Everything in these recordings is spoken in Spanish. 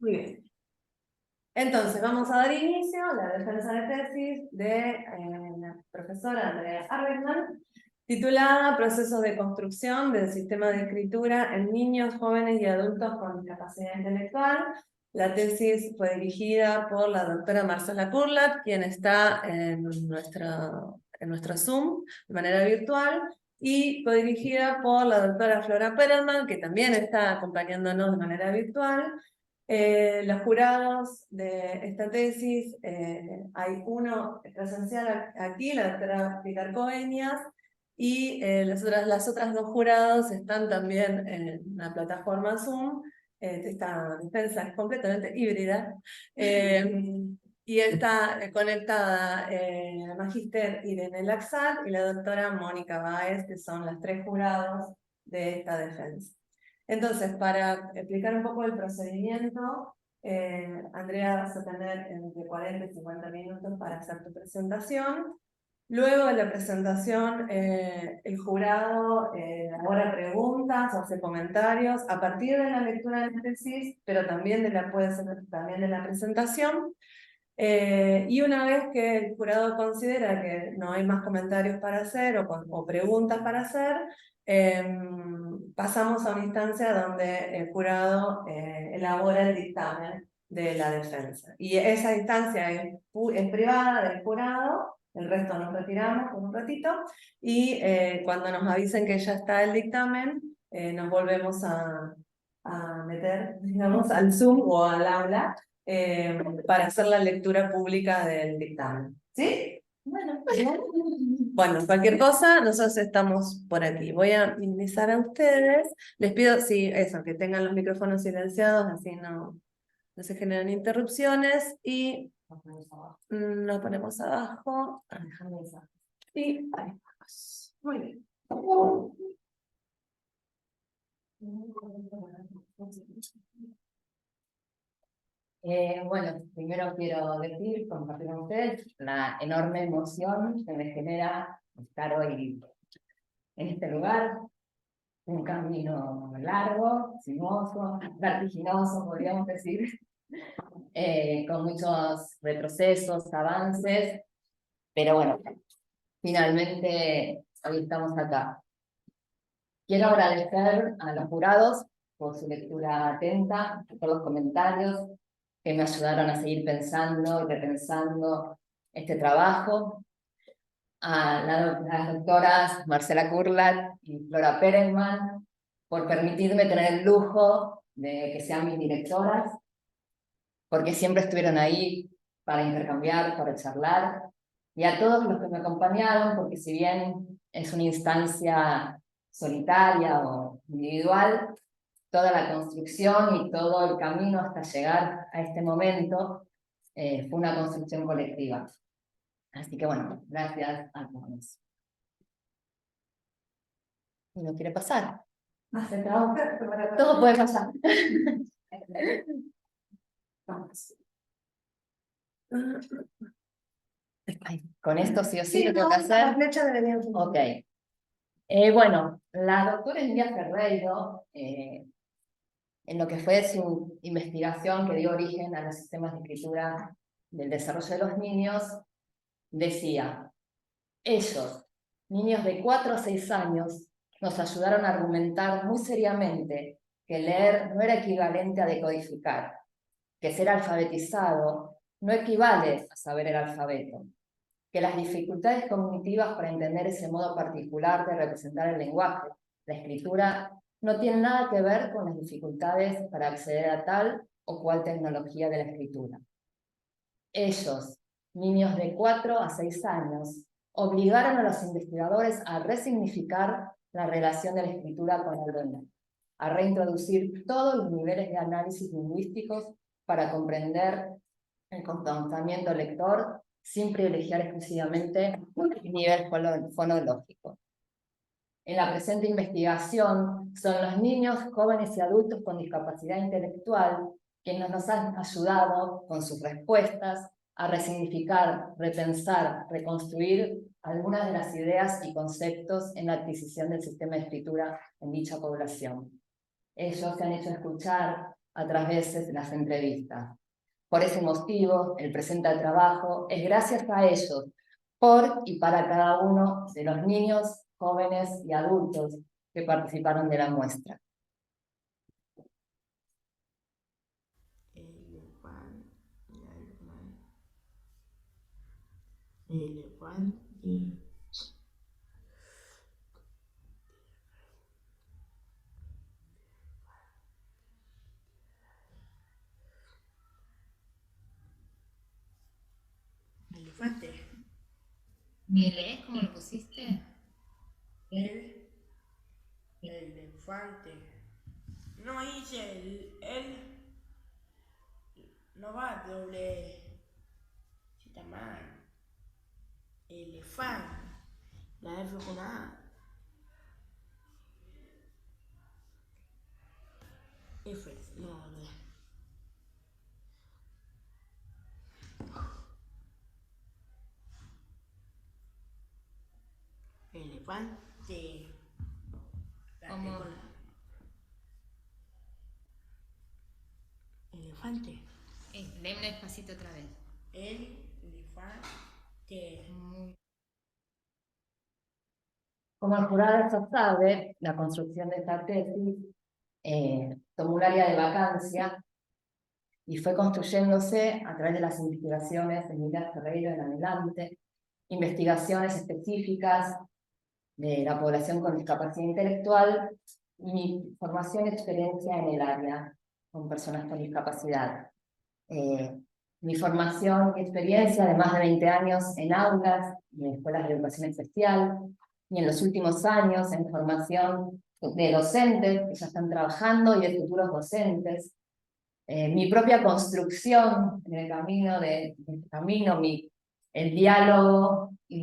Muy bien. Entonces, vamos a dar inicio a la defensa de tesis de la profesora Andrea Arbeckman, titulada Procesos de construcción del sistema de escritura en niños, jóvenes y adultos con discapacidad intelectual. La tesis fue dirigida por la doctora Marcela Kurlat, quien está en nuestro Zoom de manera virtual, y fue dirigida por la doctora Flora Perelman, que también está acompañándonos de manera virtual. Los jurados de esta tesis, hay uno presencial aquí, la doctora Pilar Coveñas, y las otras dos jurados están también en la plataforma Zoom. Esta defensa es completamente híbrida, y está conectada la magíster Irene Laxalt y la doctora Mónica Báez, que son las tres jurados de esta defensa. Entonces, para explicar un poco el procedimiento, Andrea, vas a tener entre 40 y 50 minutos para hacer tu presentación. Luego de la presentación, el jurado elabora preguntas o hace comentarios a partir de la lectura de la tesis, pero también puede ser también de la presentación. Y una vez que el jurado considera que no hay más comentarios para hacer o preguntas para hacer, pasamos a una instancia donde el jurado elabora el dictamen de la defensa. Y esa instancia es privada del jurado, el resto nos retiramos por un ratito, y cuando nos avisen que ya está el dictamen, nos volvemos a meter, digamos, al Zoom o al aula para hacer la lectura pública del dictamen. ¿Sí? Bueno, cualquier cosa, nosotros estamos por aquí. Voy a minimizar a ustedes. Les pido, sí, eso, que tengan los micrófonos silenciados, así no se generan interrupciones. Y lo ponemos abajo. Y ahí vamos. Muy bien. Bueno, primero quiero compartir con ustedes la enorme emoción que me genera estar hoy en este lugar. Un camino largo, sinuoso, vertiginoso, podríamos decir, con muchos retrocesos, avances, pero bueno, finalmente hoy estamos acá. Quiero agradecer a los jurados por su lectura atenta, por los comentarios que me ayudaron a seguir pensando y repensando este trabajo, a las doctoras Marcela Kurlat y Flora Perelman por permitirme tener el lujo de que sean mis directoras, porque siempre estuvieron ahí para intercambiar, para charlar, y a todos los que me acompañaron, porque si bien es una instancia solitaria o individual, toda la construcción y todo el camino hasta llegar a este momento fue una construcción colectiva. Así que bueno, gracias a todos. ¿Y no quiere pasar? Todo puede pasar. Vamos. Con esto sí o sí lo tengo que hacer. La flecha debería ser. Ok. Bueno, la doctora Emilia Ferreiro, en lo que fue su investigación que dio origen a los sistemas de escritura del desarrollo de los niños, decía: ellos, niños de 4 a 6 años, nos ayudaron a argumentar muy seriamente que leer no era equivalente a decodificar, que ser alfabetizado no equivale a saber el alfabeto, que las dificultades cognitivas para entender ese modo particular de representar el lenguaje, la escritura, no tienen nada que ver con las dificultades para acceder a tal o cual tecnología de la escritura. Ellos, niños de 4 a 6 años, obligaron a los investigadores a resignificar la relación de la escritura con el lenguaje, a reintroducir todos los niveles de análisis lingüísticos para comprender el comportamiento lector sin privilegiar exclusivamente el nivel fonológico. En la presente investigación son los niños, jóvenes y adultos con discapacidad intelectual quienes nos han ayudado con sus respuestas a resignificar, repensar, reconstruir algunas de las ideas y conceptos en la adquisición del sistema de escritura en dicha población. ellos se han hecho escuchar a través de las entrevistas. Por ese motivo, el presente trabajo es gracias a ellos, por y para cada uno de los niños, jóvenes y adultos que participaron de la muestra. Elefante. Elefante. ¿Me lees cómo lo pusiste? El elefante. No hice el no va doble. Si está mal. Elefante. La F con A. F. No, no. Elefante. ¿Cómo? Elefante. Léeme despacito otra vez. Elefante. Muy Como el jurado ya sabe, la construcción de esta tesis tomó un área de vacancia y fue construyéndose a través de las investigaciones de Emilia Ferreiro en adelante, investigaciones específicas de la población con discapacidad intelectual y mi formación y experiencia en el área con personas con discapacidad. Mi formación y experiencia de más de 20 años en aulas y en escuelas de educación especial, y en los últimos años en formación de docentes que ya están trabajando y de futuros docentes. Mi propia construcción en el camino el diálogo y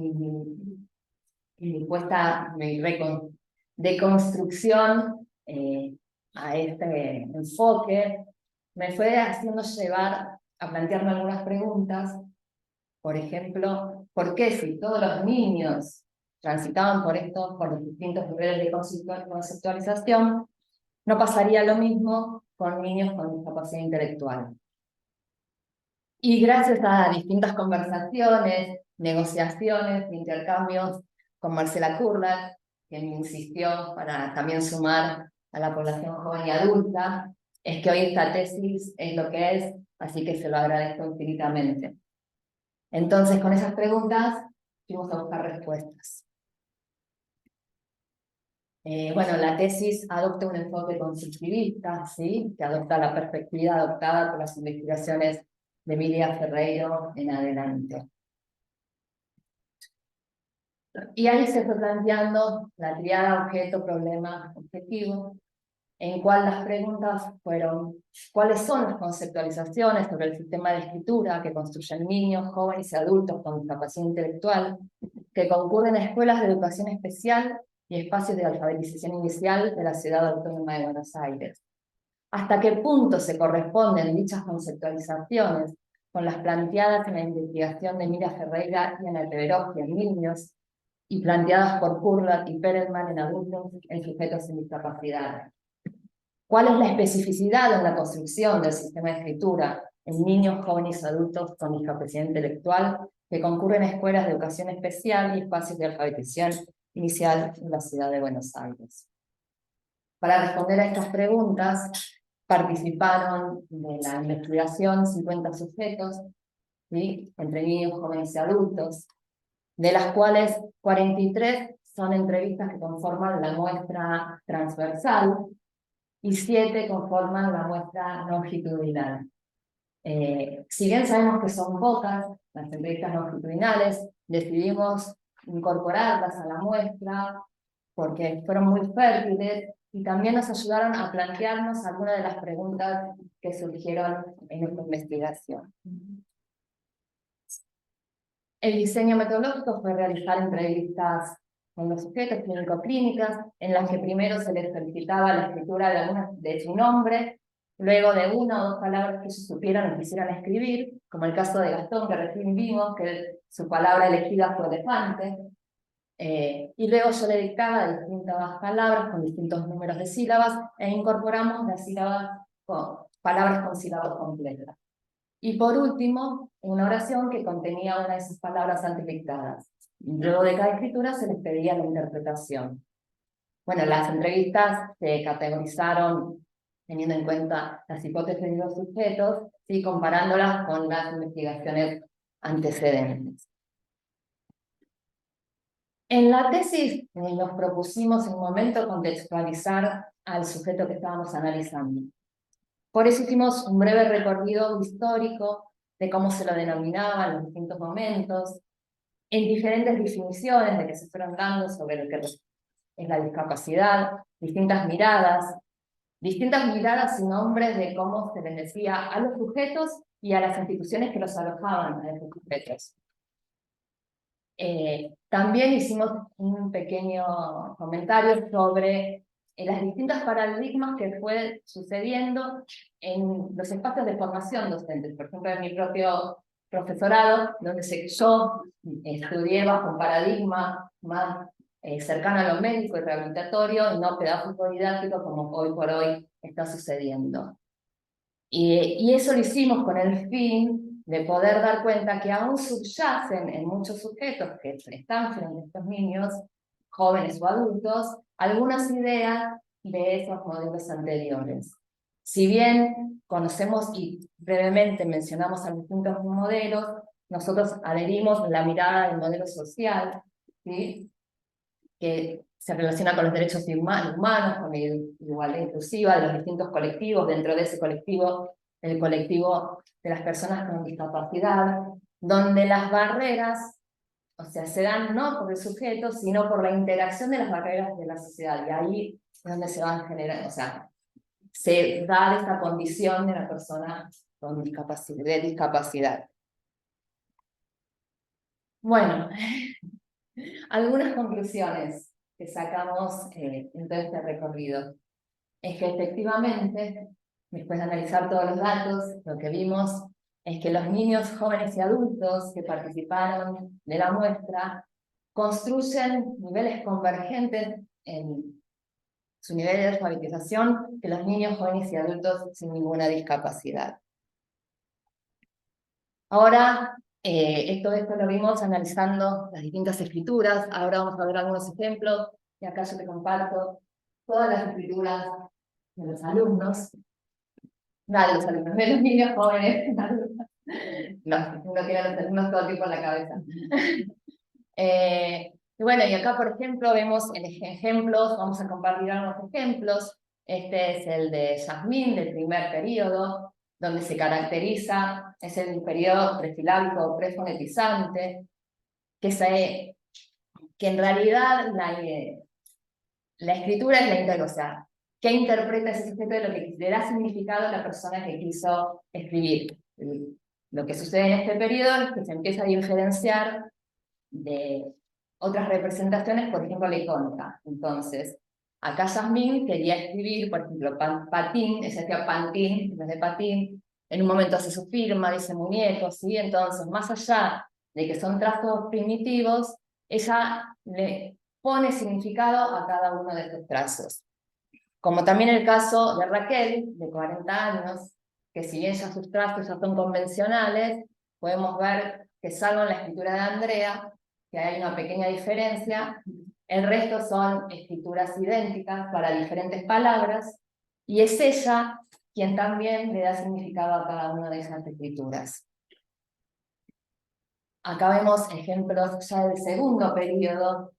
mi puesta de construcción a este enfoque me fue haciendo llevar a plantearme algunas preguntas. Por ejemplo, ¿por qué si todos los niños transitaban por los distintos niveles de conceptualización, no pasaría lo mismo con niños con discapacidad intelectual? Y gracias a distintas conversaciones, negociaciones, intercambios con Marcela Kurlak, que me insistió para también sumar a la población joven y adulta, es que hoy esta tesis es lo que es, así que se lo agradezco infinitamente. Entonces, con esas preguntas, fuimos a buscar respuestas. Bueno, la tesis adopta un enfoque constructivista, ¿sí? Que adopta la perspectiva adoptada por las investigaciones de Emilia Ferreiro en adelante. Y ahí se fue planteando la triada objeto, problema, objetivo, en cual las preguntas fueron: ¿cuáles son las conceptualizaciones sobre el sistema de escritura que construyen niños, jóvenes y adultos con discapacidad intelectual que concurren a escuelas de educación especial y espacios de alfabetización inicial de la Ciudad Autónoma de Buenos Aires? ¿Hasta qué punto se corresponden dichas conceptualizaciones con las planteadas en la investigación de Emilia Ferreira y Ana Reveroski en niños, y planteadas por Kurlak y Perelman en adultos en sujetos sin discapacidad? ¿Cuál es la especificidad en la construcción del sistema de escritura en niños, jóvenes y adultos con discapacidad intelectual que concurren a escuelas de educación especial y espacios de alfabetización inicial en la ciudad de Buenos Aires? Para responder a estas preguntas, participaron de la investigación 50 sujetos, ¿sí? Entre niños, jóvenes y adultos, de las cuales 43 son entrevistas que conforman la muestra transversal y 7 conforman la muestra longitudinal. Si bien sabemos que son pocas las entrevistas longitudinales, decidimos incorporarlas a la muestra porque fueron muy fértiles y también nos ayudaron a plantearnos algunas de las preguntas que surgieron en nuestra investigación. El diseño metodológico fue realizar entrevistas con los sujetos clínico-clínicas, en las que primero se les solicitaba la escritura de su nombre, luego de una o dos palabras que ellos supieran o quisieran escribir, como el caso de Gastón, que recién vimos, que su palabra elegida fue elefante. Y luego yo le dictaba distintas palabras con distintos números de sílabas e incorporamos las sílabas palabras con sílabas completas. Y por último, una oración que contenía una de esas palabras antes dictadas. Luego de cada escritura se les pedía la interpretación. Bueno, las entrevistas se categorizaron teniendo en cuenta las hipótesis de los sujetos y comparándolas con las investigaciones antecedentes. En la tesis nos propusimos en un momento contextualizar al sujeto que estábamos analizando. Por eso hicimos un breve recorrido histórico de cómo se lo denominaban los distintos momentos, en diferentes definiciones de que se fueron dando sobre lo que es la discapacidad, distintas miradas y nombres de cómo se les decía a los sujetos y a las instituciones que los alojaban a esos sujetos. También hicimos un pequeño comentario sobre las distintas paradigmas que fue sucediendo en los espacios de formación docente. Por ejemplo, en mi propio profesorado, donde yo estudié bajo un paradigma más cercano a lo médico y rehabilitatorio, y no pedagógico didáctico como hoy por hoy está sucediendo. Y eso lo hicimos con el fin de poder dar cuenta que aún subyacen en muchos sujetos que están frente a estos niños, jóvenes o adultos, algunas ideas de esos modelos anteriores. Si bien conocemos y brevemente mencionamos a los distintos modelos, nosotros adherimos la mirada del modelo social, ¿sí?, que se relaciona con los derechos humanos, con la igualdad inclusiva de los distintos colectivos, dentro de ese colectivo, el colectivo de las personas con discapacidad, donde las barreras, o sea, se dan no por el sujeto, sino por la interacción de las barreras de la sociedad, y ahí es donde se van generando, o sea, se da esta condición de la persona con discapacidad. Bueno, algunas conclusiones que sacamos en todo este recorrido es que efectivamente, después de analizar todos los datos, lo que vimos es que los niños, jóvenes y adultos que participaron de la muestra construyen niveles convergentes en su nivel de alfabetización que los niños, jóvenes y adultos sin ninguna discapacidad. Ahora, esto lo vimos analizando las distintas escrituras. Ahora vamos a ver algunos ejemplos, y acá yo te comparto todas las escrituras de los alumnos, de los niños jóvenes, no tienen los alumnos todo el tiempo en la cabeza. Y bueno, y acá por ejemplo vemos en ejemplos, vamos a compartir algunos ejemplos. Este es el de Yasmín, del primer periodo, donde se caracteriza, es el periodo presilábico o prefonetizante, que en realidad la escritura es la interpretación, o sea, ¿qué interpreta ese sujeto de lo que le da significado a la persona que quiso escribir? Lo que sucede en este periodo es que se empieza a diferenciar de otras representaciones, por ejemplo, la icónica. Entonces, acá Yasmín quería escribir, por ejemplo, patín, ella decía pantín, en vez de patín, en un momento hace su firma, dice muñeco, ¿sí? Entonces, más allá de que son trazos primitivos, ella le pone significado a cada uno de estos trazos. Como también el caso de Raquel, de 40 años, que si bien ya sus trazos ya son convencionales, podemos ver que salvo en la escritura de Andrea, que hay una pequeña diferencia, el resto son escrituras idénticas para diferentes palabras, y es ella quien también le da significado a cada una de esas escrituras. Acá vemos ejemplos ya del segundo periodo,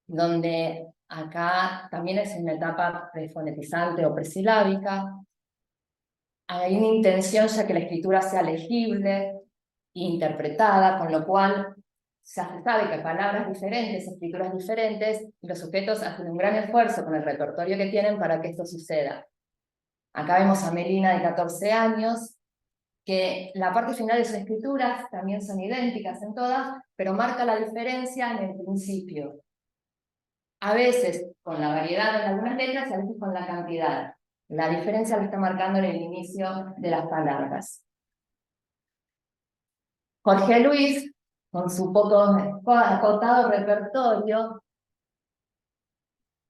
donde acá también es en la etapa prefonetizante o presilábica. Hay una intención ya que la escritura sea legible e interpretada, con lo cual se sabe que hay palabras diferentes, escrituras diferentes, y los sujetos hacen un gran esfuerzo con el repertorio que tienen para que esto suceda. Acá vemos a Melina de 14 años, que la parte final de sus escrituras también son idénticas en todas, pero marca la diferencia en el principio. A veces con la variedad en algunas letras y a veces con la cantidad. La diferencia la está marcando en el inicio de las palabras. Jorge Luis con su poco acotado repertorio,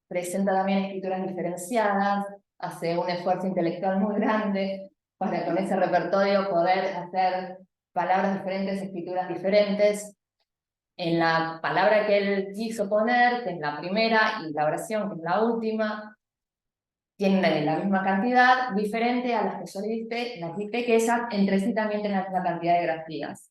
presenta también escrituras diferenciadas, hace un esfuerzo intelectual muy grande para con ese repertorio poder hacer palabras diferentes, escrituras diferentes. En la palabra que él quiso poner, que es la primera, y la oración, que es la última, tienen la misma cantidad, diferente a las que yo las dicté, que esas entre sí también tienen la misma cantidad de grafías.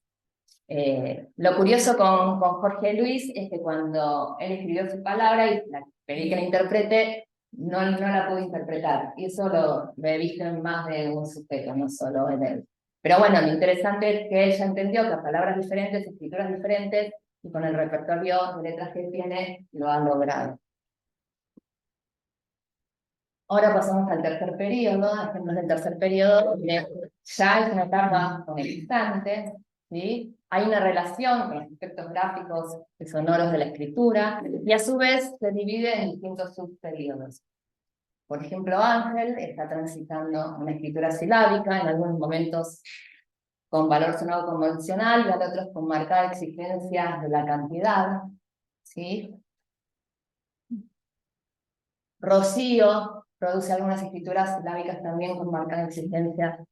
Lo curioso con Jorge Luis es que cuando él escribió su palabra y la pedí que la interprete, no la pude interpretar. Y eso lo he visto en más de un sujeto, no solo en él. Pero bueno, lo interesante es que ella entendió que a palabras diferentes, escrituras diferentes, y con el repertorio de letras que tiene, lo ha logrado. Ahora pasamos al tercer periodo, ejemplos del tercer periodo, donde ya es una etapa con el instante, ¿sí? Hay una relación con los aspectos gráficos y sonoros de la escritura, y a su vez se divide en distintos subperiodos. Por ejemplo, Ángel está transitando una escritura silábica, en algunos momentos con valor sonoro convencional, y en otros con marcada exigencia de la cantidad, ¿sí? Rocío produce algunas escrituras silábicas también con marcada exigencia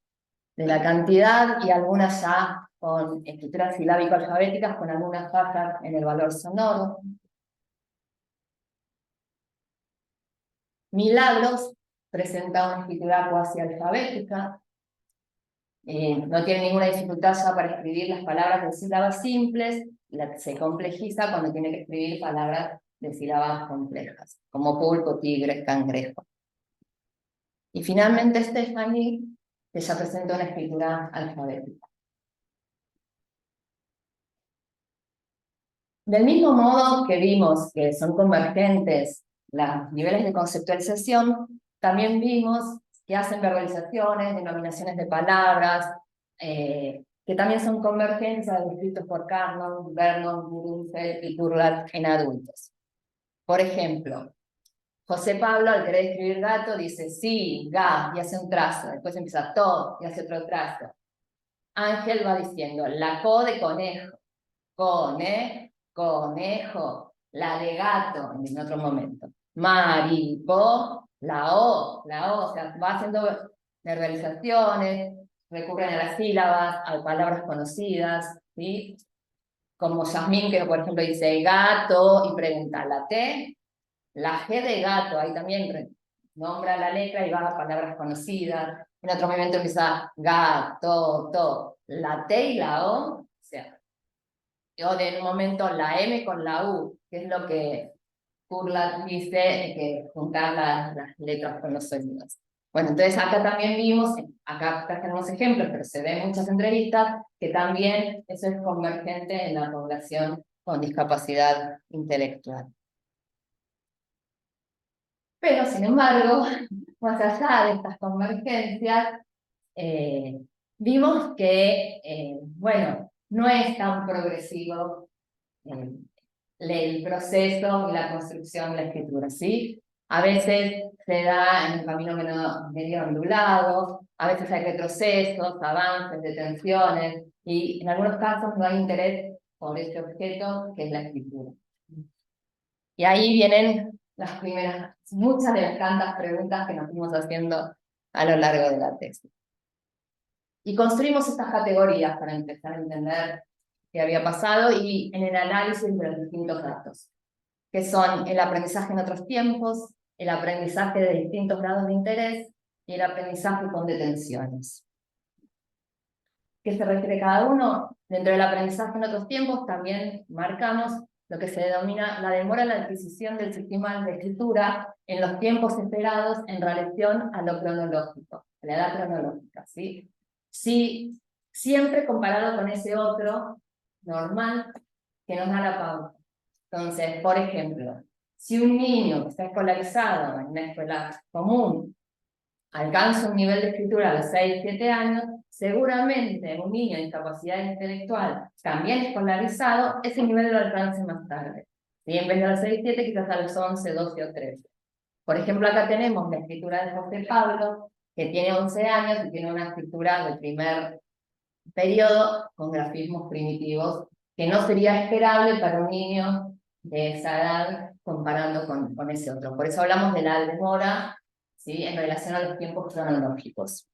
de la cantidad, y algunas ya con escrituras silábico-alfabéticas con algunas fallas en el valor sonoro. Milagros presenta una escritura cuasi alfabética, no tiene ninguna dificultad ya para escribir las palabras de sílabas simples, se complejiza cuando tiene que escribir palabras de sílabas complejas, como pulpo, tigre, cangrejo. Y finalmente Stephanie, que ya presenta una escritura alfabética. Del mismo modo que vimos que son convergentes los niveles de conceptualización, también vimos que hacen verbalizaciones, denominaciones de palabras, que también son convergencias descritos por Carnot, Vernon, Grunfeld y Turlat en adultos. Por ejemplo, José Pablo, al querer escribir gato, dice sí, ga, y hace un trazo. Después empieza to, y hace otro trazo. Ángel va diciendo la co de conejo, conejo, la de gato, en otro momento. Maripo, la O, o sea, va haciendo verbalizaciones, recurren a las sílabas, a palabras conocidas, ¿sí? Como Yasmín, que por ejemplo dice gato, y pregunta la T, la G de gato, ahí también nombra la letra y va a palabras conocidas. En otro momento empieza gato, to, la T y la O sea, o de un momento la M con la U, que es lo que Kurlat dice, que juntar las letras con los sonidos. Bueno, entonces acá también vimos, acá tenemos ejemplos, pero se ve en muchas entrevistas, que también eso es convergente en la población con discapacidad intelectual. Pero, sin embargo, más allá de estas convergencias, vimos que, bueno, no es tan progresivo el proceso y la construcción de la escritura, ¿sí? A veces se da en un camino medio ondulado, a veces hay retrocesos, avances, detenciones, y en algunos casos no hay interés por este objeto que es la escritura. Y ahí vienen las primeras, muchas de las tantas preguntas que nos fuimos haciendo a lo largo de la tesis. Y construimos estas categorías para empezar a entender qué había pasado y en el análisis de los distintos datos, que son el aprendizaje en otros tiempos, el aprendizaje de distintos grados de interés y el aprendizaje con detenciones. ¿Qué se refiere cada uno? Dentro del aprendizaje en otros tiempos también marcamos lo que se denomina la demora en la adquisición del sistema de escritura en los tiempos esperados en relación a lo cronológico, a la edad cronológica, ¿sí? Sí, siempre comparado con ese otro normal que nos da la pauta. Entonces, por ejemplo, si un niño que está escolarizado en una escuela común alcanza un nivel de escritura a los 6, 7 años, seguramente un niño de discapacidad intelectual también escolarizado, ese nivel lo alcance más tarde. ¿Sí? En vez de a los 6, 7, quizás a los 11, 12 o 13. Por ejemplo, acá tenemos la escritura de José Pablo, que tiene 11 años y tiene una escritura del primer periodo con grafismos primitivos que no sería esperable para un niño de esa edad comparando con ese otro. Por eso hablamos de la demora, ¿sí?, en relación a los tiempos cronológicos.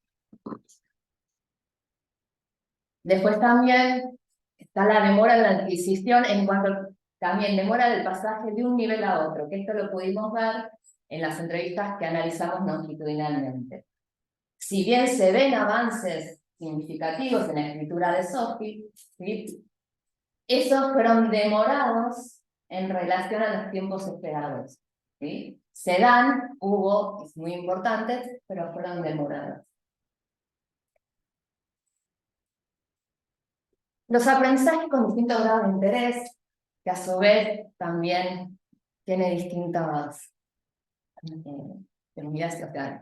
Después también está la demora en la adquisición en cuanto también demora del pasaje de un nivel a otro, que esto lo pudimos ver en las entrevistas que analizamos longitudinalmente. Si bien se ven avances significativos en la escritura de Sophie, ¿sí?, esos fueron demorados en relación a los tiempos esperados, ¿sí? Se dan, hubo, es muy importante, pero fueron demorados. Los aprendizajes con distintos grados de interés, que a su vez también tiene distintas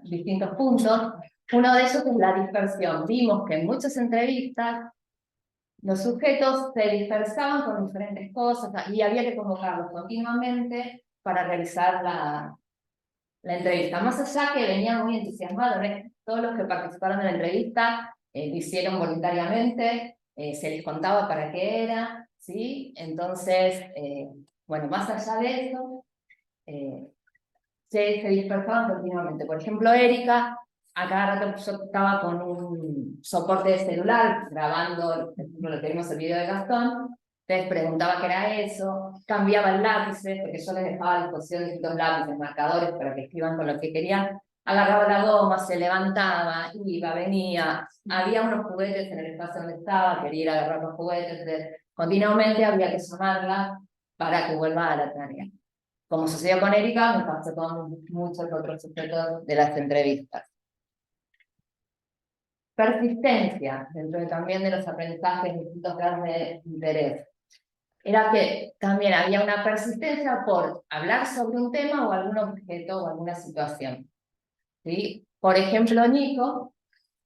distintos puntos. Uno de ellos es la dispersión. Vimos que en muchas entrevistas los sujetos se dispersaban con diferentes cosas y había que convocarlos continuamente para realizar la entrevista. Más allá que venían muy entusiasmados, ¿eh? Todos los que participaron en la entrevista lo hicieron voluntariamente, se les contaba para qué era, ¿sí? Entonces, bueno, más allá de eso, se dispersaban continuamente. Por ejemplo, Erika, a cada rato yo estaba con un soporte de celular grabando, por ejemplo, lo que vimos el video de Gastón, les preguntaba qué era eso, cambiaba el lápiz, porque yo les dejaba a disposición distintos lápices, marcadores para que escriban con lo que querían, agarraba la goma, se levantaba, iba, venía, había unos juguetes en el espacio donde estaba, quería ir a agarrar los juguetes, continuamente había que llamarla para que vuelva a la tarea. Como sucedió con Erika, me pasó con muchos otros sujetos de las entrevistas. Persistencia, dentro también de los aprendizajes de distintos grados de interés. Era que también había una persistencia por hablar sobre un tema o algún objeto o alguna situación, ¿sí? Por ejemplo,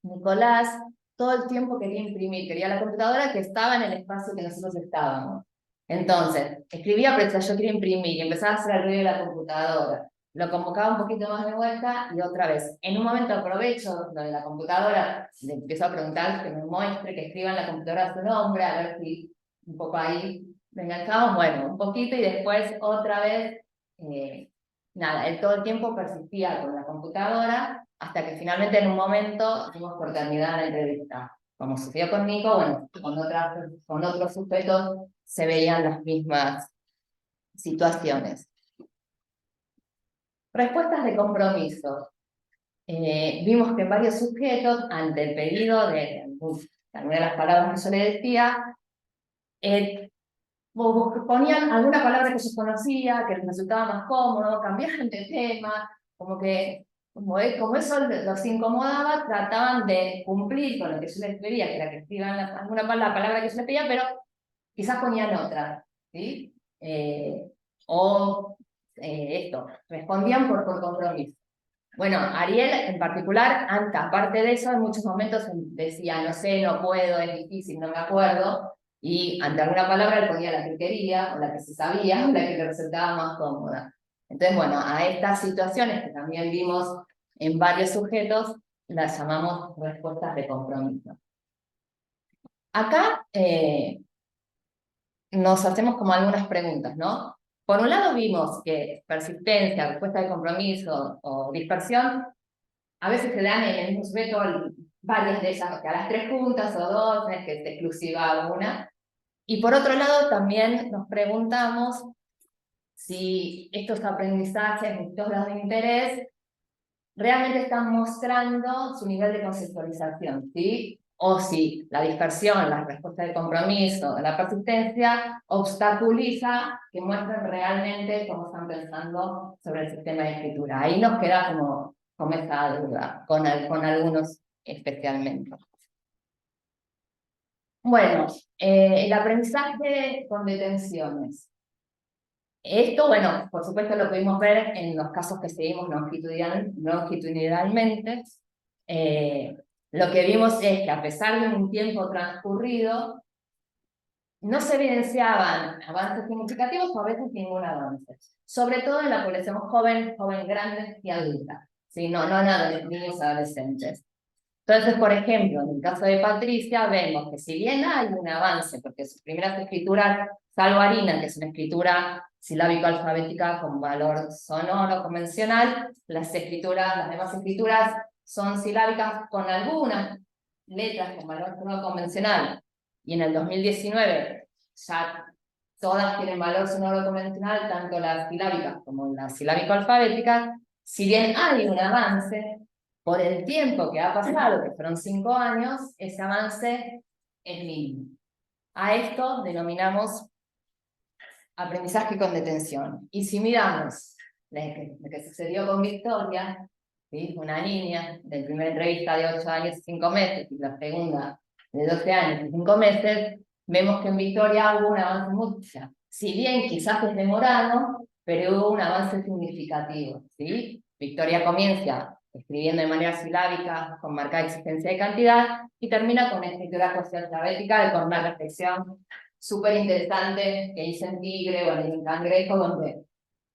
Nicolás, todo el tiempo quería imprimir, quería la computadora que estaba en el espacio que nosotros estábamos. Entonces, escribía, pero decía, yo quería imprimir, y empezaba a hacer el ruido de la computadora. Lo convocaba un poquito más de vuelta, y otra vez. En un momento aprovecho lo de la computadora, le empiezo a preguntar que me muestre, que escriba en la computadora su nombre, a ver si un poco ahí me enganchamos, bueno, un poquito, y después otra vez, nada, él todo el tiempo persistía con la computadora, hasta que finalmente en un momento dimos por terminada la entrevista. Como sucedió con Nico, bueno, con otros sujetos se veían las mismas situaciones. Respuestas de compromiso. Vimos que varios sujetos, ante el pedido de alguna de las palabras que yo le decía, ponían alguna palabra que yo conocía, que les resultaba más cómodo, cambiaban de tema, como eso los incomodaba, trataban de cumplir con lo que yo les pedía, que era que escriban alguna palabra que yo les pedía, pero quizás ponían otra, ¿sí? Respondían por compromiso. Bueno, Ariel en particular, aparte de eso, en muchos momentos decía, no sé, no puedo, es difícil, no me acuerdo, y ante alguna palabra le ponía la que quería, o la que se sabía, o la que le resultaba más cómoda. Entonces, bueno, a estas situaciones que también vimos en varios sujetos, las llamamos respuestas de compromiso. Acá nos hacemos como algunas preguntas, ¿no? Por un lado vimos que persistencia, respuesta de compromiso o dispersión, a veces se dan en el mismo sujeto varias de ellas, que a las 3 juntas o 2, no es que es exclusiva una. Y por otro lado también nos preguntamos si estos aprendizajes, estos grados de interés, realmente están mostrando su nivel de conceptualización, ¿sí? O si la dispersión, la respuesta de compromiso, la persistencia, obstaculiza que muestren realmente cómo están pensando sobre el sistema de escritura. Ahí nos queda como esa duda, con algunos especialmente. Bueno, el aprendizaje con detenciones. Esto, bueno, por supuesto lo pudimos ver en los casos que seguimos longitudinalmente. Lo que vimos es que a pesar de un tiempo transcurrido, no se evidenciaban avances significativos o a veces ningún avance. Sobre todo en la población joven grande y adulta. ¿Sí? No en niños adolescentes. Entonces, por ejemplo, en el caso de Patricia, vemos que si bien hay un avance, porque sus primeras escrituras, salvo Arina, que es una escritura silábico-alfabética con valor sonoro convencional, las demás escrituras son silábicas con algunas letras con valor sonoro convencional, y en el 2019 ya todas tienen valor sonoro convencional, tanto las silábicas como las silábico-alfabéticas. Si bien hay un avance, por el tiempo que ha pasado, que fueron 5 años, ese avance es mínimo. A esto denominamos aprendizaje con detención. Y si miramos lo que sucedió con Victoria, ¿sí? Una niña de la primera entrevista de 8 años y 5 meses, y la segunda de 12 años y 5 meses, vemos que en Victoria hubo un avance mucho. Si bien quizás es demorado, pero hubo un avance significativo, ¿sí? Victoria comienza escribiendo de manera silábica, con marcada existencia de cantidad, y termina con una escritura alfabética con una reflexión súper interesante que hice en Tigre, bueno, en Cangrejo, donde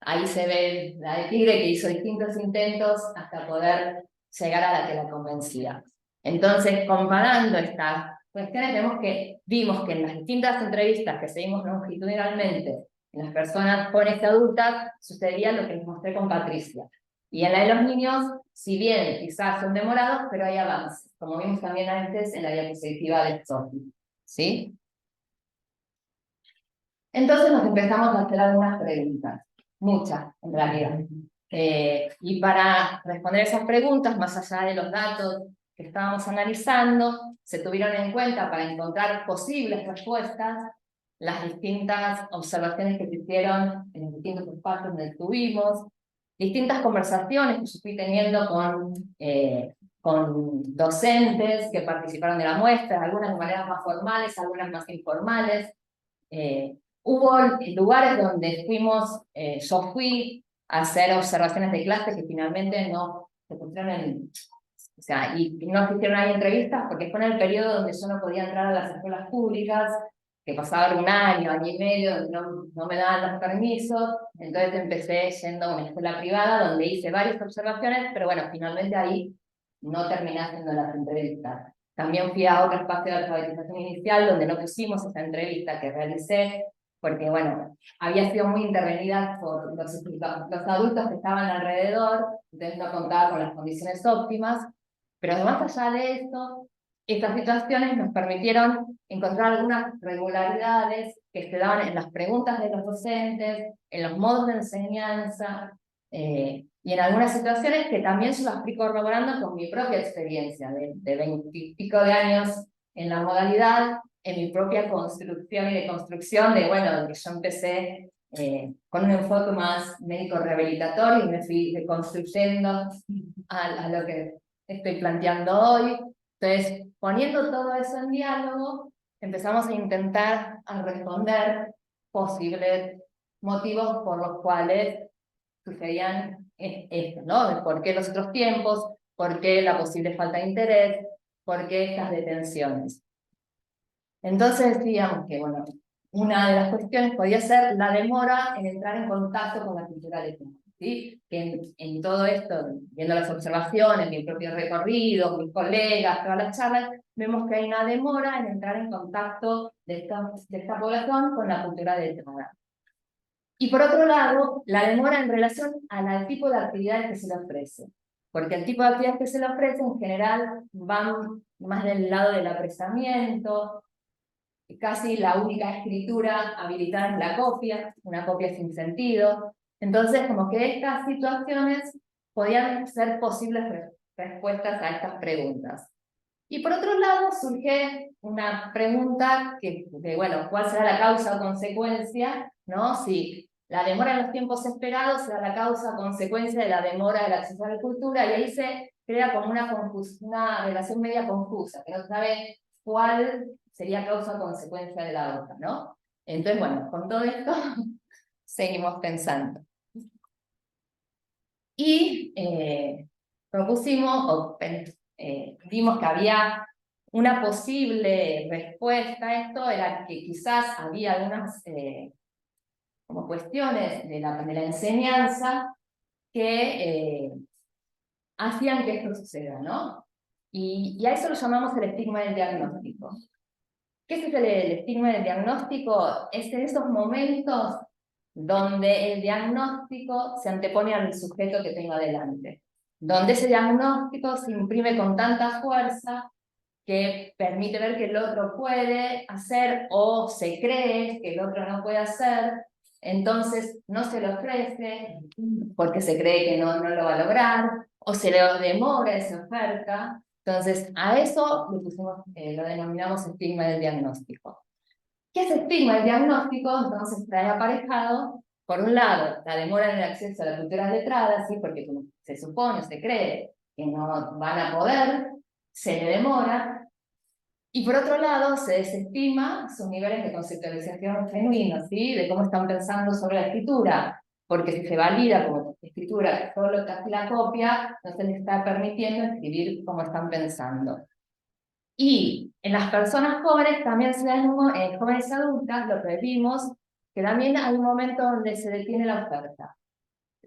ahí se ve la de Tigre que hizo distintos intentos hasta poder llegar a la que la convencía. Entonces, comparando estas cuestiones, vimos que en las distintas entrevistas que seguimos longitudinalmente en las personas jóvenes y adultas, sucedía lo que les mostré con Patricia. Y en la de los niños, si bien quizás son demorados, pero hay avances, como vimos también antes en la diapositiva de Sophie, ¿sí? Entonces nos empezamos a hacer algunas preguntas, muchas en realidad. Y para responder esas preguntas, más allá de los datos que estábamos analizando, se tuvieron en cuenta para encontrar posibles respuestas las distintas observaciones que se hicieron en los distintos espacios donde estuvimos, distintas conversaciones que yo fui teniendo con docentes que participaron de la muestra, algunas de maneras más formales, algunas más informales. Hubo lugares donde yo fui a hacer observaciones de clase que finalmente no se pusieron o sea, y no se hicieron ahí entrevistas porque fue en el periodo donde yo no podía entrar a las escuelas públicas, que pasaba un año y medio, donde no me daban los permisos, entonces empecé yendo a una escuela privada donde hice varias observaciones, pero bueno, finalmente ahí no terminé haciendo las entrevistas. También fui a otro espacio de alfabetización inicial donde no pusimos esa entrevista que realicé, porque bueno, había sido muy intervenida por los adultos que estaban alrededor, entonces no contaba con las condiciones óptimas, pero más allá de eso, estas situaciones nos permitieron encontrar algunas regularidades que se daban en las preguntas de los docentes, en los modos de enseñanza, y en algunas situaciones que también yo las fui corroborando con mi propia experiencia de 20 y pico de años en la modalidad, en mi propia construcción y deconstrucción de, bueno, que yo empecé con un enfoque más médico-rehabilitatorio y me fui deconstruyendo a lo que estoy planteando hoy. Entonces, poniendo todo eso en diálogo, empezamos a intentar a responder posibles motivos por los cuales sucedían esto, ¿no? ¿Por qué los otros tiempos? ¿Por qué la posible falta de interés? ¿Por qué estas detenciones? Entonces decíamos que, bueno, una de las cuestiones podía ser la demora en entrar en contacto con la cultura lectora, ¿sí? Que en todo esto, viendo las observaciones, mi propio recorrido, mis colegas, todas las charlas, vemos que hay una demora en entrar en contacto de esta población con la cultura lectora. Y por otro lado, la demora en relación al tipo de actividades que se le ofrece. Porque el tipo de actividades que se le ofrece en general van más del lado del apresamiento, casi la única escritura habilitada es la copia, una copia sin sentido. Entonces, como que estas situaciones podían ser posibles respuestas a estas preguntas. Y por otro lado, surge una pregunta bueno, ¿cuál será la causa o consecuencia? ¿No? Si la demora en los tiempos esperados será la causa o consecuencia de la demora del acceso a la cultura, y ahí se crea como una relación media confusa, que no sabe cuál sería causa o consecuencia de la otra, ¿no? Entonces, bueno, con todo esto seguimos pensando. Y propusimos, vimos que había una posible respuesta a esto, era que quizás había algunas como cuestiones de la enseñanza que hacían que esto suceda, ¿no? Y a eso lo llamamos el estigma del diagnóstico. ¿Qué es el estigma del diagnóstico? Es en esos momentos donde el diagnóstico se antepone al sujeto que tengo adelante, donde ese diagnóstico se imprime con tanta fuerza que permite ver que el otro puede hacer o se cree que el otro no puede hacer, entonces no se lo ofrece porque se cree que no lo va a lograr, o se le demora esa oferta. Entonces a eso lo denominamos estigma del diagnóstico. ¿Qué es estigma del diagnóstico? Entonces trae aparejado, por un lado, la demora en el acceso a las culturas letradas, ¿sí? Porque como se supone, se cree que no van a poder, se le demora, y por otro lado, se desestima sus niveles de conceptualización genuinos, ¿sí? De cómo están pensando sobre la escritura, porque si se valida como escritura solo casi la copia, no se les está permitiendo escribir como están pensando. Y en las personas jóvenes también se dan, jóvenes adultas, lo que vimos, que también hay un momento donde se detiene la oferta.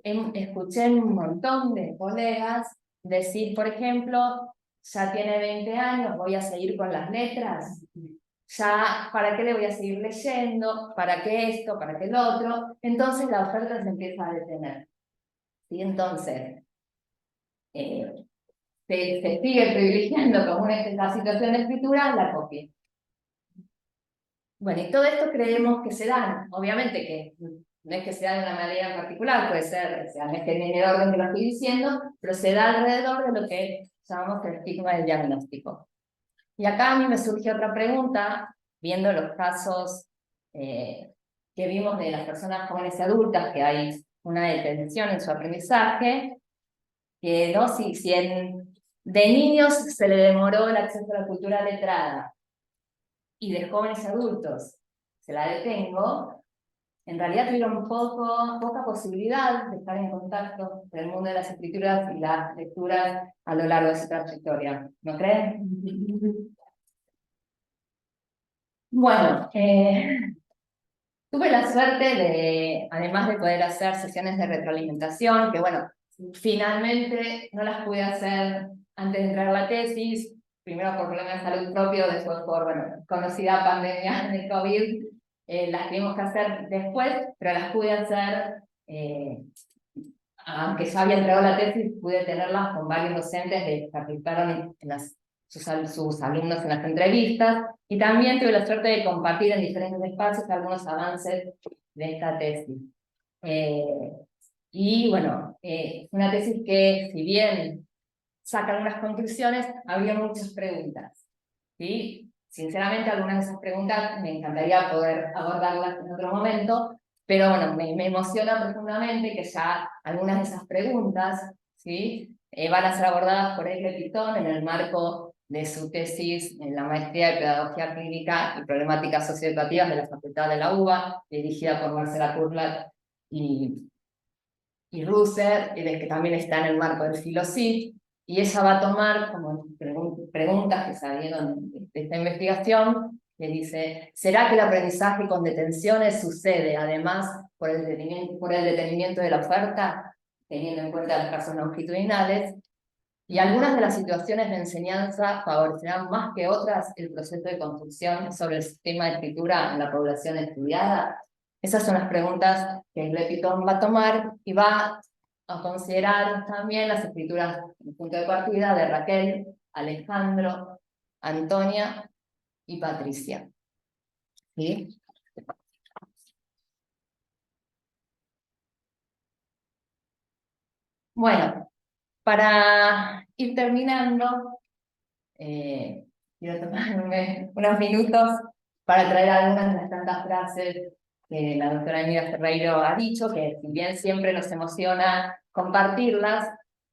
Escuché un montón de colegas decir, por ejemplo, ya tiene 20 años, voy a seguir con las letras, ya, ¿para qué le voy a seguir leyendo? ¿Para qué esto? ¿Para qué el otro? Entonces la oferta se empieza a detener. ¿Sí? Entonces, se sigue privilegiando como la situación de escritura, la copia. Bueno, y todo esto creemos que se dan, obviamente que no es que se da de una manera en particular, puede ser, o sea, no es que en el orden que lo estoy diciendo, pero se da alrededor de lo que llamamos el estigma del diagnóstico. Y acá a mí me surge otra pregunta, viendo los casos que vimos de las personas jóvenes y adultas, que hay una detención en su aprendizaje, que ¿no? si de niños se le demoró el acceso a la cultura letrada, y de jóvenes y adultos se la detengo, en realidad tuvieron poca posibilidad de estar en contacto con el mundo de las escrituras y las lecturas a lo largo de su trayectoria. ¿No creen? Bueno, tuve la suerte de, además de poder hacer sesiones de retroalimentación, que bueno, finalmente no las pude hacer antes de entrar a la tesis, primero por problemas de salud propio, después por, bueno, conocida pandemia de COVID, las tuvimos que hacer después, pero las pude hacer, aunque ya había entregado la tesis, pude tenerlas con varios docentes que participaron en sus alumnos en las entrevistas, y también tuve la suerte de compartir en diferentes espacios algunos avances de esta tesis. Y bueno, una tesis que, si bien saca algunas conclusiones, había muchas preguntas, ¿sí? Sinceramente, algunas de esas preguntas me encantaría poder abordarlas en otro momento, pero bueno, me emociona profundamente que ya algunas de esas preguntas, ¿sí? Van a ser abordadas por Egle Pitón en el marco de su tesis en la maestría de Pedagogía Clínica y Problemáticas Socioeducativas de la Facultad de la UBA, dirigida por Marcela Kurlat y Russer, que también está en el marco del FILOSIF, y ella va a tomar como preguntas que salieron de esta investigación, que dice, ¿será que el aprendizaje con detenciones sucede además por el detenimiento de la oferta, teniendo en cuenta los casos longitudinales? Y algunas de las situaciones de enseñanza favorecerán más que otras el proceso de construcción sobre el sistema de escritura en la población estudiada. Esas son las preguntas que Egle Pitón va a tomar y va a considerar también las escrituras en punto de partida de Raquel, Alejandro, Antonia y Patricia. ¿Sí? Bueno, para ir terminando, quiero tomarme unos minutos para traer algunas de las tantas frases que la doctora Emilia Ferreiro ha dicho, que si bien siempre nos emociona compartirlas,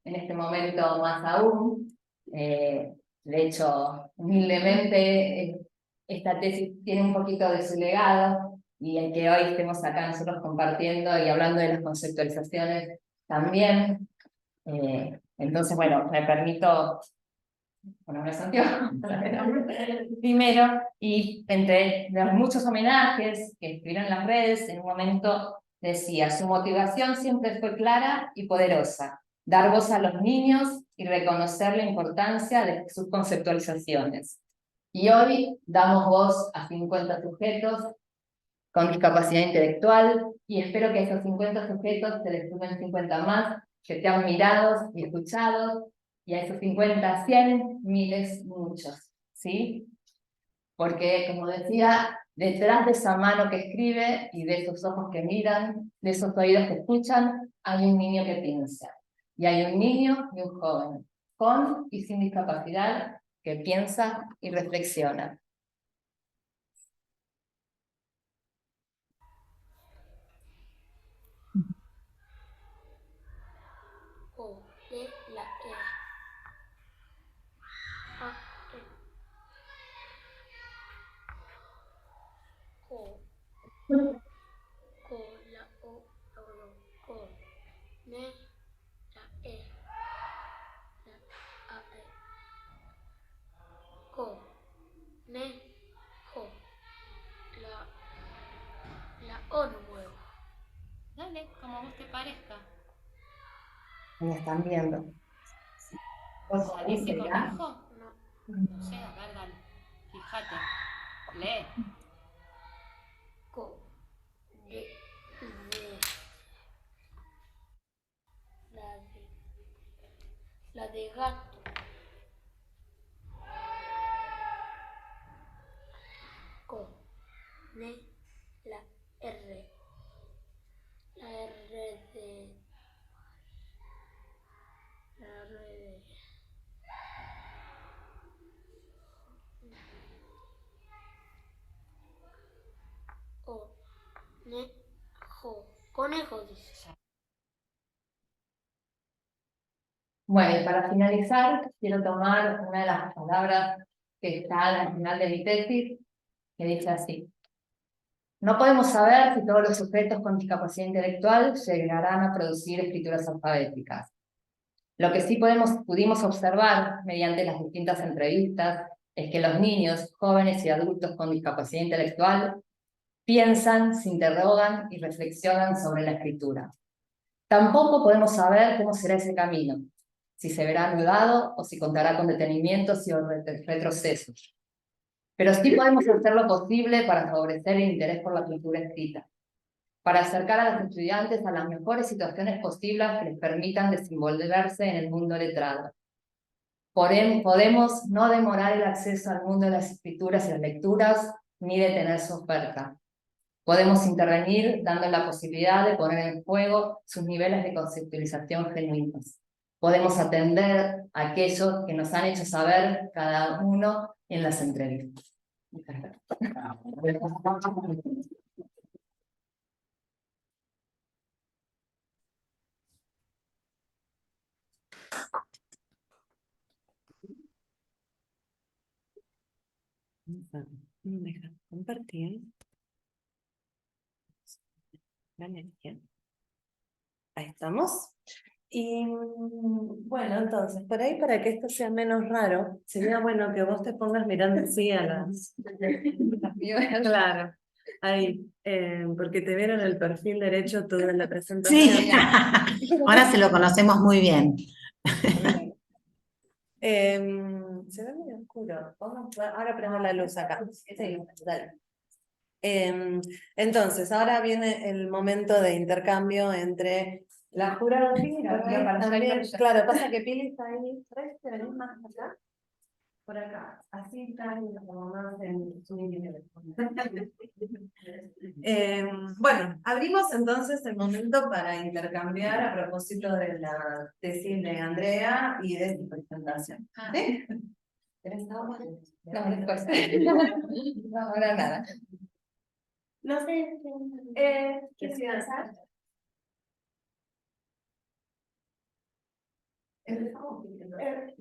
en este momento más aún. De hecho, humildemente, esta tesis tiene un poquito de su legado, y el que hoy estemos acá nosotros compartiendo y hablando de las conceptualizaciones también. Entonces, bueno, me permito ponerme Santiago primero, y entre los muchos homenajes que escribieron en las redes, en un momento decía, su motivación siempre fue clara y poderosa, dar voz a los niños y reconocer la importancia de sus conceptualizaciones. Y hoy damos voz a 50 sujetos con discapacidad intelectual, y espero que a esos 50 sujetos se les sumen 50 más, que sean mirados y escuchados, y a esos 50, 100, miles, muchos, ¿sí? Porque, como decía, detrás de esa mano que escribe y de esos ojos que miran, de esos oídos que escuchan, hay un niño que piensa. Y hay un niño y un joven, con y sin discapacidad, que piensa y reflexiona. O, D, la E. A, E. Co. Co, la O, la O. Co. Ne, la E. La A, E. Co. Ne, jo. La O no muevo. Dale, como a vos te parezca. Me están viendo. ¿Vos salís ¿Dice de acá? conejo? No. No sé, a ver, dale. Fíjate. Lee. Co. De. La de gato. Co. Ne. La R. La R de. La R de. O. Ne. Jo. Conejo dice. Bueno, y para finalizar, quiero tomar una de las palabras que está al final de mi tesis, que dice así: no podemos saber si todos los sujetos con discapacidad intelectual llegarán a producir escrituras alfabéticas. Lo que sí pudimos observar mediante las distintas entrevistas es que los niños, jóvenes y adultos con discapacidad intelectual piensan, se interrogan y reflexionan sobre la escritura. Tampoco podemos saber cómo será ese camino, si se verá anudado o si contará con detenimientos y retrocesos. Pero sí podemos hacer lo posible para favorecer el interés por la cultura escrita, para acercar a los estudiantes a las mejores situaciones posibles que les permitan desenvolverse en el mundo letrado. Podemos no demorar el acceso al mundo de las escrituras y las lecturas, ni detener su oferta. Podemos intervenir dando la posibilidad de poner en juego sus niveles de conceptualización genuinos. Podemos atender a aquellos que nos han hecho saber cada uno en las entrevistas. Muchas gracias. Deja compartir. La energía. Ahí estamos. Y bueno, entonces, por ahí para que esto sea menos raro, sería bueno que vos te pongas mirando así a las... Claro, ahí, porque te vieron el perfil derecho toda la presentación. Sí, ahora se lo conocemos muy bien. Se ve muy oscuro. Ahora prendo la luz acá. Sí, dale. Entonces, ahora viene el momento de intercambio entre la jurada Pili, por ahí también. Claro, pasa que Pili está ahí. ¿Te venís más acá? Por acá. Así está como más en su nivel. Bueno, abrimos entonces el momento para intercambiar a propósito de la tesis de Andrea y de su presentación. ¿Sí? ¿Tenés agua? No, después. No, ahora nada. No sé. ¿Qué se iba a hacer?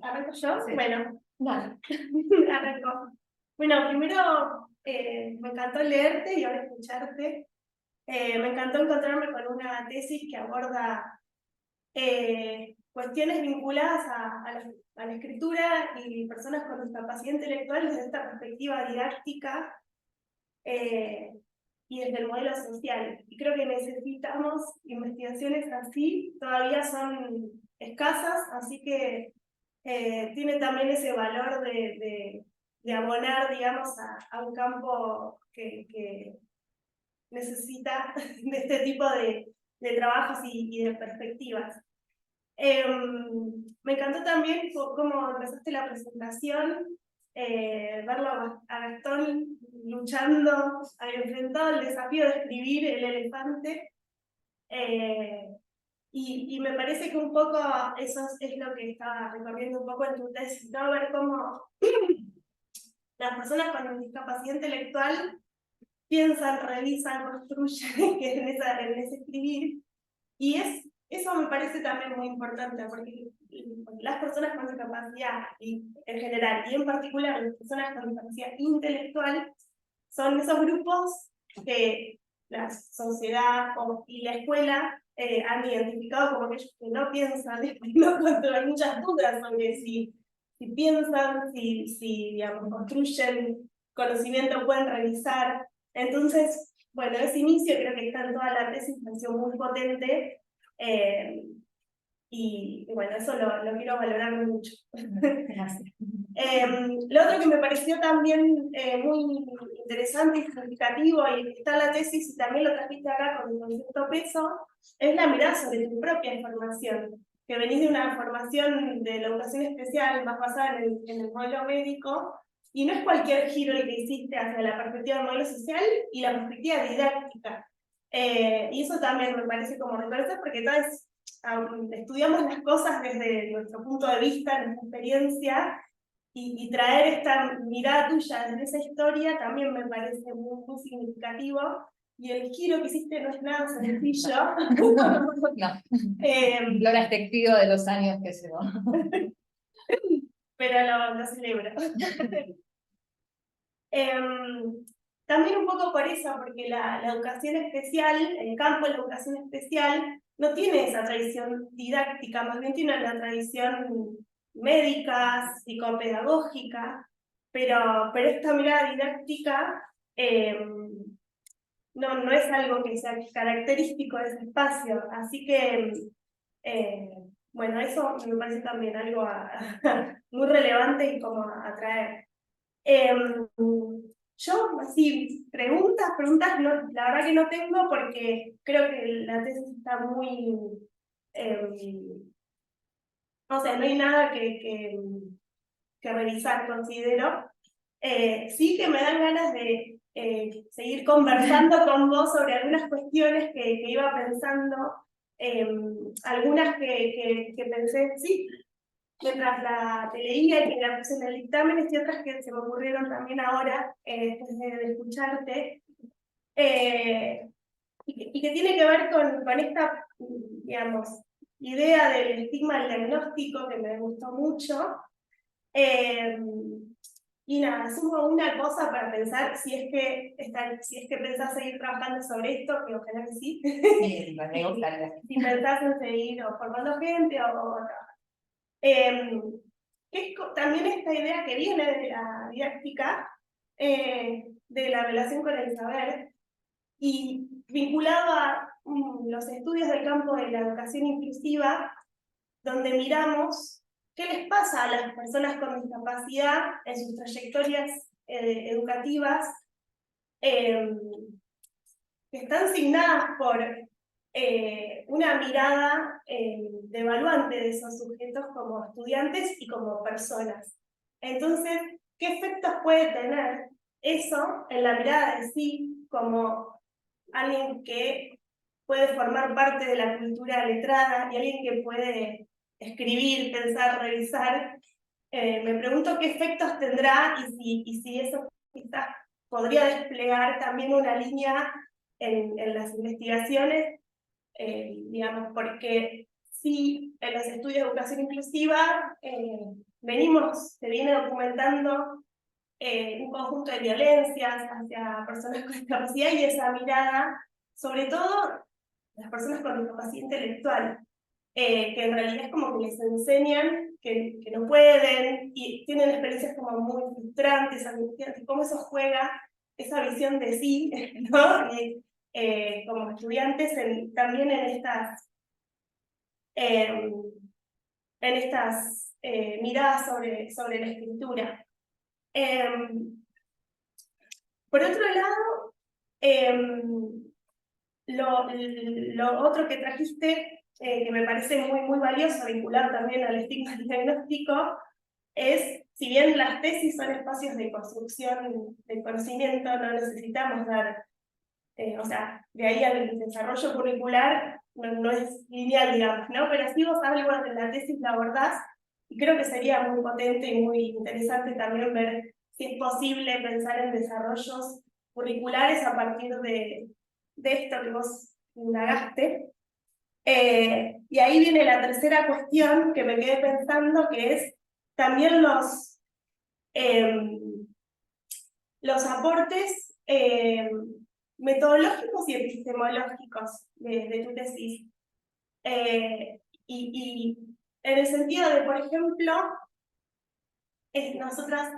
¿Arranco yo? Sí. Bueno, dale. Arranco. Bueno, primero me encantó leerte y ahora escucharte. Me encantó encontrarme con una tesis que aborda cuestiones vinculadas a la escritura y personas con discapacidad intelectual desde esta perspectiva didáctica y desde el modelo social. Y creo que necesitamos investigaciones así, todavía son escasas, así que tiene también ese valor de abonar, digamos, a un campo que necesita de este tipo de trabajos y de perspectivas. Me encantó también cómo empezaste la presentación, verlo a Gastón luchando, enfrentado al desafío de escribir El elefante. Y me parece que un poco eso es lo que estaba recorriendo un poco en tu tesis, ¿no? Ver cómo las personas con discapacidad intelectual piensan, revisan, construyen que en ese escribir. Y eso me parece también muy importante, porque las personas con discapacidad, y en general, y en particular las personas con discapacidad intelectual, son esos grupos que la sociedad y la escuela han identificado como aquellos que no piensan, hay muchas dudas sobre si piensan, si digamos, construyen conocimiento, pueden revisar. Entonces, bueno, ese inicio creo que está en toda la tesis, me pareció muy potente, y bueno, eso lo quiero valorar mucho. Gracias. Lo otro que me pareció también muy interesante y significativo, y está en la tesis y también lo trajiste acá con cierto peso, es la mirada sobre tu propia formación, que venís de una formación de la educación especial más basada en el modelo médico, y no es cualquier giro el que hiciste hacia la perspectiva del modelo social y la perspectiva didáctica. Y eso también me parece como reconocer, porque entonces estudiamos las cosas desde nuestro punto de vista, nuestra experiencia, y traer esta mirada tuya en esa historia también me parece muy, muy significativo. Y el giro que hiciste no es nada sencillo. No. Gloria este testigo de los años que se va. Pero lo celebro. También un poco por eso, porque la educación especial, el campo de la educación especial, no tiene esa tradición didáctica, más bien tiene una tradición médica, psicopedagógica, pero esta mirada didáctica no es algo que sea característico de ese espacio, así que bueno, eso me parece también algo muy relevante y como a traer. Yo, así, preguntas, no, la verdad que no tengo, porque creo que la tesis está muy, no sé, no hay nada que revisar, considero. Sí que me dan ganas de seguir conversando con vos sobre algunas cuestiones que iba pensando, algunas que pensé, sí, mientras te leía y que la puse en el dictamen, y otras que se me ocurrieron también ahora, después de escucharte, y que tiene que ver con esta, digamos, idea del estigma del diagnóstico, que me gustó mucho. Y nada, sumo una cosa para pensar si es que pensás seguir trabajando sobre esto, que ojalá que sí. Sí, me gustaría. Si pensás en seguir o formando gente o que es también esta idea que viene de la didáctica, de la relación con el saber, y vinculado a los estudios del campo de la educación inclusiva, donde miramos qué les pasa a las personas con discapacidad en sus trayectorias educativas, que están signadas por una mirada devaluante de esos sujetos como estudiantes y como personas. Entonces, ¿qué efectos puede tener eso en la mirada de sí como alguien que puede formar parte de la cultura letrada y alguien que puede escribir, pensar, revisar? Me pregunto qué efectos tendrá y si eso quizás podría desplegar también una línea en las investigaciones, digamos, porque sí, en los estudios de educación inclusiva se viene documentando un conjunto de violencias hacia personas con discapacidad, y esa mirada, sobre todo las personas con discapacidad intelectual, que en realidad es como que les enseñan que no pueden, y tienen experiencias como muy frustrantes, angustiantes, cómo eso juega esa visión de sí, ¿no? Como estudiantes también en estas en estas miradas sobre la escritura. Por otro lado, lo otro que trajiste, que me parece muy valioso, vinculado también al estigma diagnóstico, es, si bien las tesis son espacios de construcción del conocimiento, no necesitamos dar, o sea, de ahí al desarrollo curricular no es lineal, digamos, ¿no? Pero sí vos algo de la tesis la abordás, y creo que sería muy potente y muy interesante también ver si es posible pensar en desarrollos curriculares a partir de esto que vos indagaste. Y ahí viene la tercera cuestión que me quedé pensando, que es también los aportes metodológicos y epistemológicos de tu tesis. Y en el sentido de, por ejemplo, nosotras,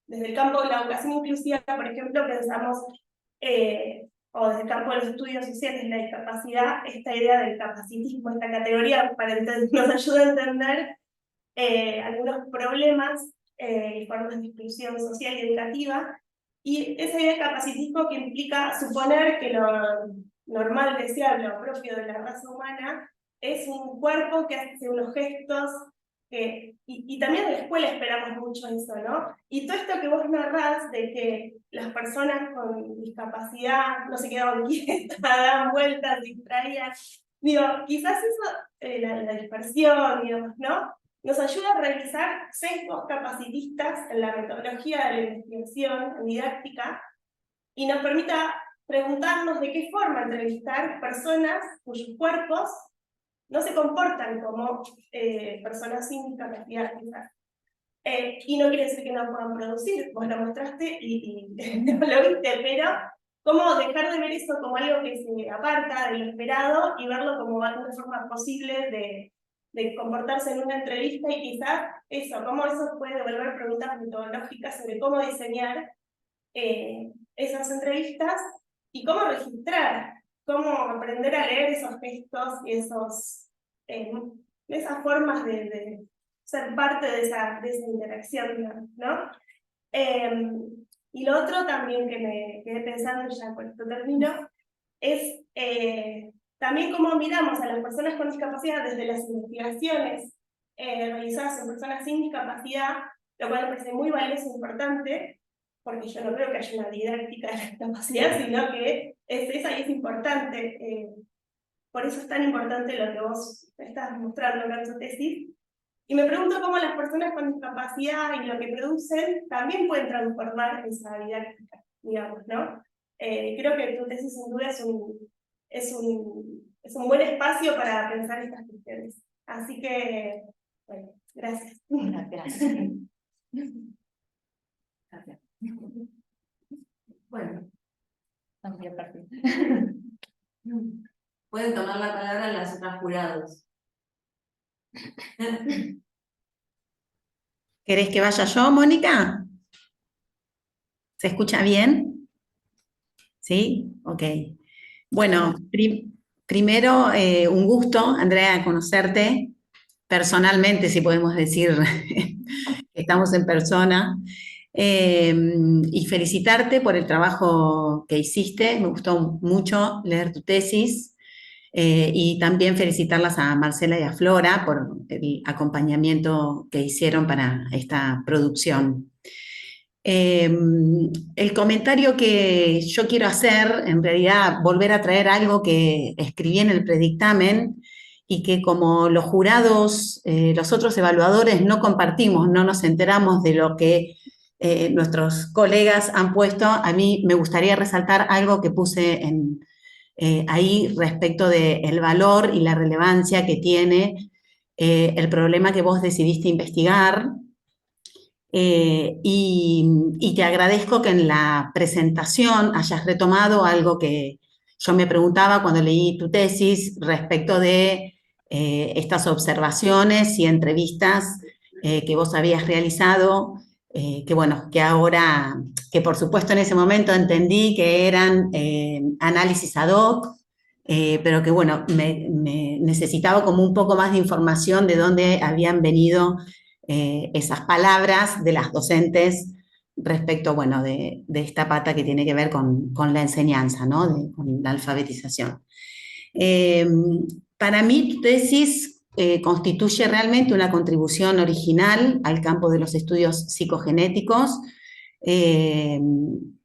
desde el campo de la educación inclusiva, por ejemplo, pensamos, o desde el campo de los estudios sociales de la discapacidad, esta idea del capacitismo, esta categoría, para nos ayuda a entender algunos problemas y formas de exclusión social y educativa, y esa idea de capacitismo que implica suponer que lo normal, deseable o propio de la raza humana es un cuerpo que hace unos gestos, y también en la escuela esperamos mucho eso, ¿no? Y todo esto que vos narrás de que las personas con discapacidad no se quedaban quietas, daban vueltas, distraían, digo, quizás eso, la dispersión, digamos, ¿no? Nos ayuda a realizar sesgos capacitistas en la metodología de la investigación, en didáctica, y nos permita preguntarnos de qué forma entrevistar personas cuyos cuerpos no se comportan como personas sin discapacidad, quizás. Y no quiere decir que no puedan producir, vos lo mostraste y no lo viste, pero cómo dejar de ver eso como algo que se aparta de lo esperado y verlo como una forma posible de comportarse en una entrevista, y quizás eso, cómo eso puede devolver preguntas metodológicas sobre cómo diseñar esas entrevistas y cómo registrar, cómo aprender a leer esos gestos y esas formas de ser parte de esa interacción, ¿no? Y lo otro también que me quedé pensando, ya con esto termino, es también cómo miramos a las personas con discapacidad desde las investigaciones realizadas en personas sin discapacidad, lo cual me parece muy valioso e importante, porque yo no creo que haya una didáctica de la discapacidad, sino que esa y es importante. Por eso es tan importante lo que vos estás mostrando en tu tesis. Y me pregunto cómo las personas con discapacidad y lo que producen también pueden transformar esa didáctica, digamos, ¿no? Creo que tu tesis sin duda es un buen espacio para pensar estas cuestiones. Así que, bueno, gracias. Gracias. Gracias. Bueno, Estamos bien partidos. pueden tomar la palabra las otras jurados. ¿Querés que vaya yo, Mónica? ¿Se escucha bien? ¿Sí? Ok. Bueno, primero, un gusto, Andrea, conocerte personalmente, si podemos decir que estamos en persona, y felicitarte por el trabajo que hiciste. Me gustó mucho leer tu tesis. Y también felicitarlas a Marcela y a Flora por el acompañamiento que hicieron para esta producción. El comentario que yo quiero hacer, en realidad, volver a traer algo que escribí en el predictamen y que como los jurados, los otros evaluadores no compartimos, no nos enteramos de lo que nuestros colegas han puesto. A mí me gustaría resaltar algo que puse ahí respecto del valor y la relevancia que tiene el problema que vos decidiste investigar, y te agradezco que en la presentación hayas retomado algo que yo me preguntaba cuando leí tu tesis respecto de estas observaciones y entrevistas que vos habías realizado, que bueno, que ahora, que por supuesto en ese momento entendí que eran análisis ad hoc, pero que bueno, necesitaba como un poco más de información de dónde habían venido esas palabras de las docentes respecto, bueno, de esta pata que tiene que ver con la enseñanza, ¿no? Con la alfabetización. Para mí, tu tesis constituye realmente una contribución original al campo de los estudios psicogenéticos,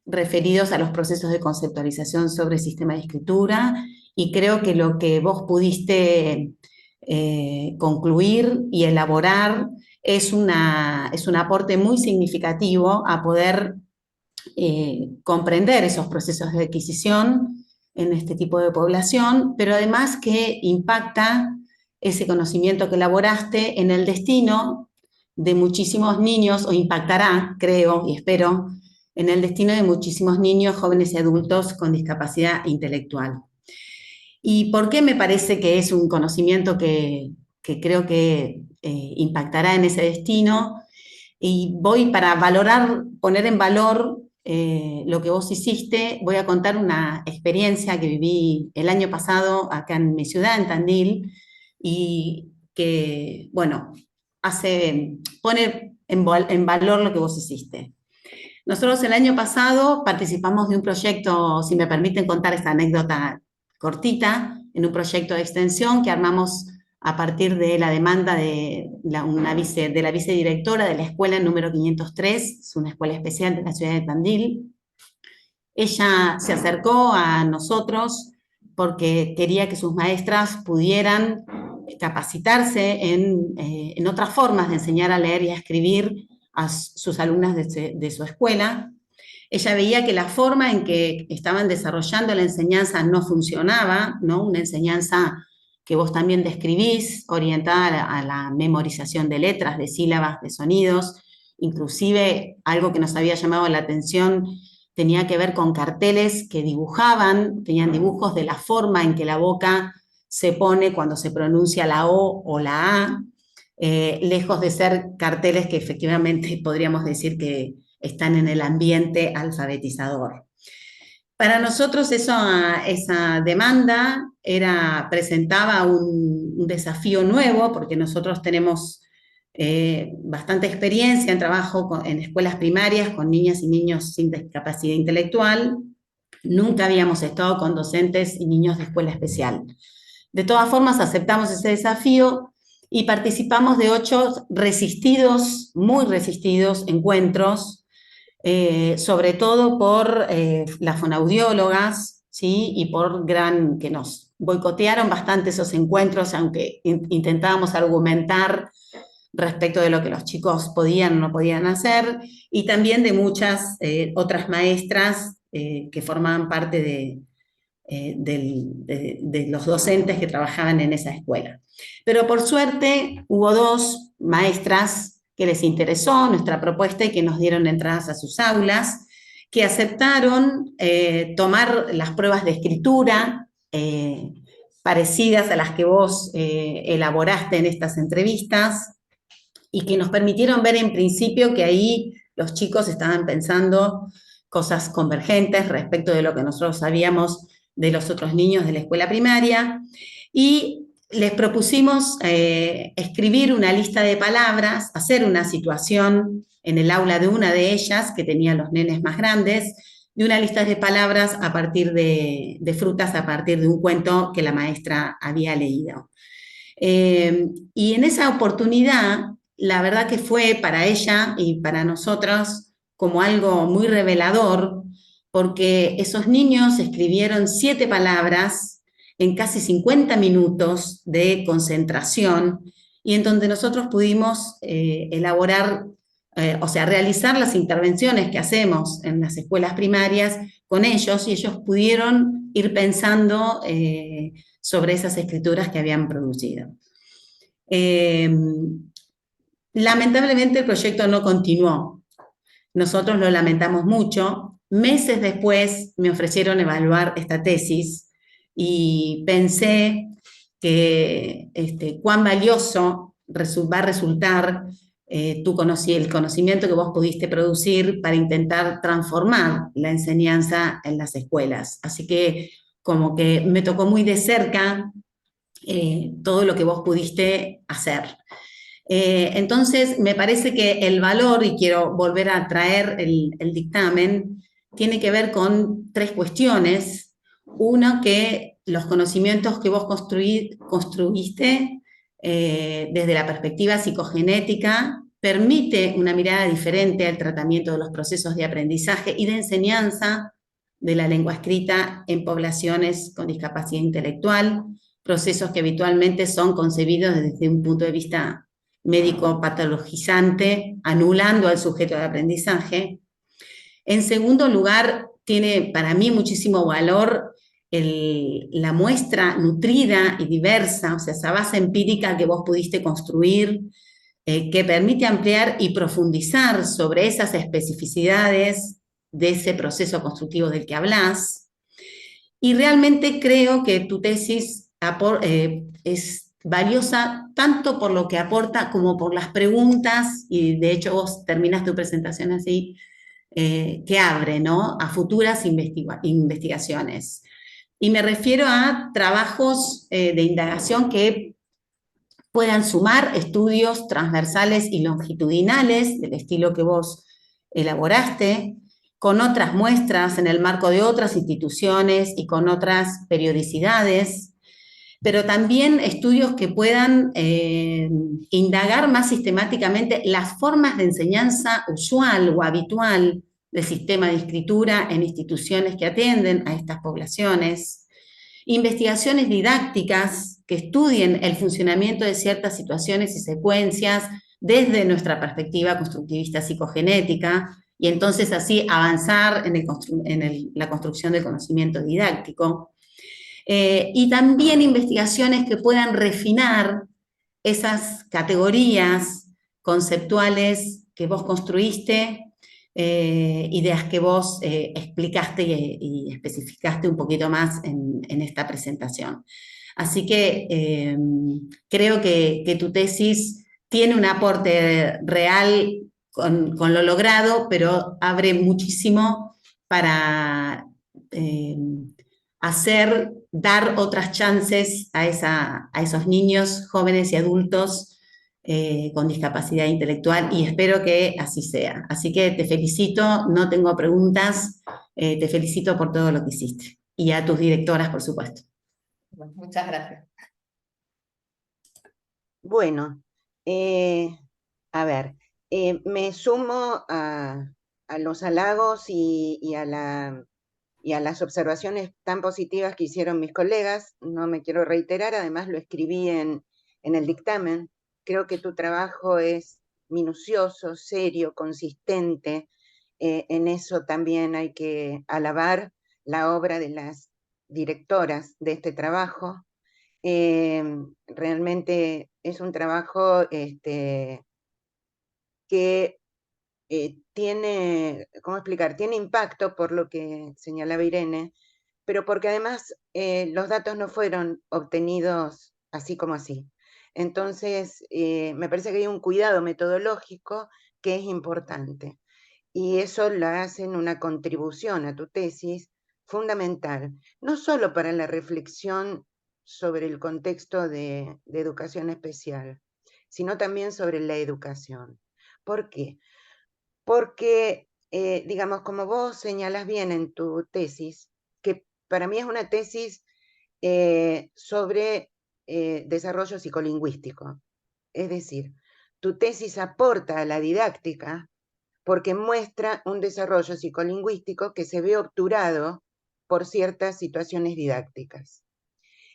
referidos a los procesos de conceptualización sobre el sistema de escritura, y creo que lo que vos pudiste concluir y elaborar es un aporte muy significativo a poder comprender esos procesos de adquisición en este tipo de población, pero además que impacta ese conocimiento que elaboraste en el destino de muchísimos niños, o impactará, creo y espero, en el destino de muchísimos niños, jóvenes y adultos con discapacidad intelectual. ¿Y por qué me parece que es un conocimiento que creo que impactará en ese destino? Y voy, para valorar, poner en valor lo que vos hiciste, voy a contar una experiencia que viví el año pasado acá en mi ciudad, en Tandil, y que, bueno, pone en valor lo que vos hiciste. Nosotros el año pasado participamos de un proyecto, si me permiten contar esta anécdota cortita, en un proyecto de extensión que armamos a partir de la demanda de la vicedirectora de la escuela número 503, es una escuela especial de la ciudad de Tandil. Ella se acercó a nosotros porque quería que sus maestras pudieran capacitarse en otras formas de enseñar a leer y a escribir a sus alumnas de su escuela. Ella veía que la forma en que estaban desarrollando la enseñanza no funcionaba, ¿no? Una enseñanza que vos también describís, orientada a la memorización de letras, de sílabas, de sonidos. Inclusive algo que nos había llamado la atención tenía que ver con carteles que dibujaban, tenían dibujos de la forma en que la boca se pone cuando se pronuncia la O o la A, lejos de ser carteles que efectivamente podríamos decir que están en el ambiente alfabetizador. Para nosotros esa demanda presentaba un desafío nuevo, porque nosotros tenemos bastante experiencia en trabajo en escuelas primarias con niñas y niños sin discapacidad intelectual. Nunca habíamos estado con docentes y niños de escuela especial. De todas formas, aceptamos ese desafío y participamos de 8 muy resistidos encuentros, sobre todo por las fonaudiólogas, ¿sí? Y que nos boicotearon bastante esos encuentros, aunque intentábamos argumentar respecto de lo que los chicos podían o no podían hacer, y también de muchas otras maestras que formaban parte de los docentes que trabajaban en esa escuela. Pero por suerte hubo 2 maestras que les interesó nuestra propuesta y que nos dieron entradas a sus aulas, que aceptaron tomar las pruebas de escritura parecidas a las que vos elaboraste en estas entrevistas, y que nos permitieron ver en principio que ahí los chicos estaban pensando cosas convergentes respecto de lo que nosotros sabíamos de los otros niños de la escuela primaria, y les propusimos escribir una lista de palabras, hacer una situación en el aula de una de ellas, que tenía los nenes más grandes, de una lista de palabras a partir de frutas, a partir de un cuento que la maestra había leído. Y en esa oportunidad, la verdad que fue para ella y para nosotros como algo muy revelador, porque esos niños escribieron 7 palabras en casi 50 minutos de concentración, y en donde nosotros pudimos elaborar, realizar las intervenciones que hacemos en las escuelas primarias con ellos, y ellos pudieron ir pensando sobre esas escrituras que habían producido. Lamentablemente el proyecto no continuó. Nosotros lo lamentamos mucho. Meses después me ofrecieron evaluar esta tesis, y pensé que cuán valioso va a resultar el conocimiento que vos pudiste producir para intentar transformar la enseñanza en las escuelas. Así que como que me tocó muy de cerca todo lo que vos pudiste hacer. Entonces, me parece que el valor, y quiero volver a traer el dictamen, tiene que ver con tres cuestiones. Uno, que los conocimientos que vos construiste desde la perspectiva psicogenética permite una mirada diferente al tratamiento de los procesos de aprendizaje y de enseñanza de la lengua escrita en poblaciones con discapacidad intelectual, procesos que habitualmente son concebidos desde un punto de vista médico patologizante, anulando al sujeto de aprendizaje. En segundo lugar, tiene para mí muchísimo valor la muestra nutrida y diversa, o sea, esa base empírica que vos pudiste construir, que permite ampliar y profundizar sobre esas especificidades de ese proceso constructivo del que hablás. Y realmente creo que tu tesis es valiosa tanto por lo que aporta como por las preguntas, y de hecho vos terminas tu presentación así, que abre, ¿no?, a futuras investigaciones. Y me refiero a trabajos de indagación que puedan sumar estudios transversales y longitudinales del estilo que vos elaboraste, con otras muestras en el marco de otras instituciones y con otras periodicidades, pero también estudios que puedan indagar más sistemáticamente las formas de enseñanza usual o habitual del sistema de escritura en instituciones que atienden a estas poblaciones, investigaciones didácticas que estudien el funcionamiento de ciertas situaciones y secuencias desde nuestra perspectiva constructivista psicogenética, y entonces así avanzar en la construcción del conocimiento didáctico. Y también investigaciones que puedan refinar esas categorías conceptuales que vos construiste, ideas que vos explicaste y especificaste un poquito más en esta presentación. Así que creo que tu tesis tiene un aporte real con lo logrado, pero abre muchísimo para dar otras chances a esos niños, jóvenes y adultos con discapacidad intelectual, y espero que así sea. Así que te felicito, no tengo preguntas, te felicito por todo lo que hiciste. Y a tus directoras, por supuesto. Bueno, muchas gracias. Bueno, a ver, me sumo a los halagos y a las observaciones tan positivas que hicieron mis colegas. No me quiero reiterar, además lo escribí en el dictamen. Creo que tu trabajo es minucioso, serio, consistente. En eso también hay que alabar la obra de las directoras de este trabajo. Realmente es un trabajo que tiene, ¿cómo explicar? Tiene impacto por lo que señalaba Irene, pero porque además los datos no fueron obtenidos así como así. Entonces, me parece que hay un cuidado metodológico que es importante. Y eso la hacen una contribución a tu tesis fundamental, no solo para la reflexión sobre el contexto de educación especial, sino también sobre la educación. ¿Por qué? Porque, digamos, como vos señalas bien en tu tesis, que para mí es una tesis sobre desarrollo psicolingüístico. Es decir, tu tesis aporta a la didáctica porque muestra un desarrollo psicolingüístico que se ve obturado por ciertas situaciones didácticas.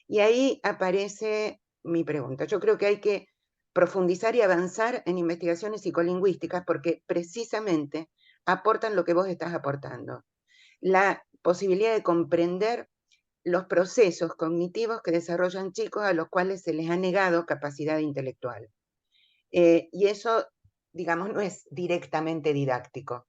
Y ahí aparece mi pregunta. Yo creo que hay que profundizar y avanzar en investigaciones psicolingüísticas porque precisamente aportan lo que vos estás aportando. La posibilidad de comprender los procesos cognitivos que desarrollan chicos a los cuales se les ha negado capacidad intelectual. Y eso, digamos, no es directamente didáctico.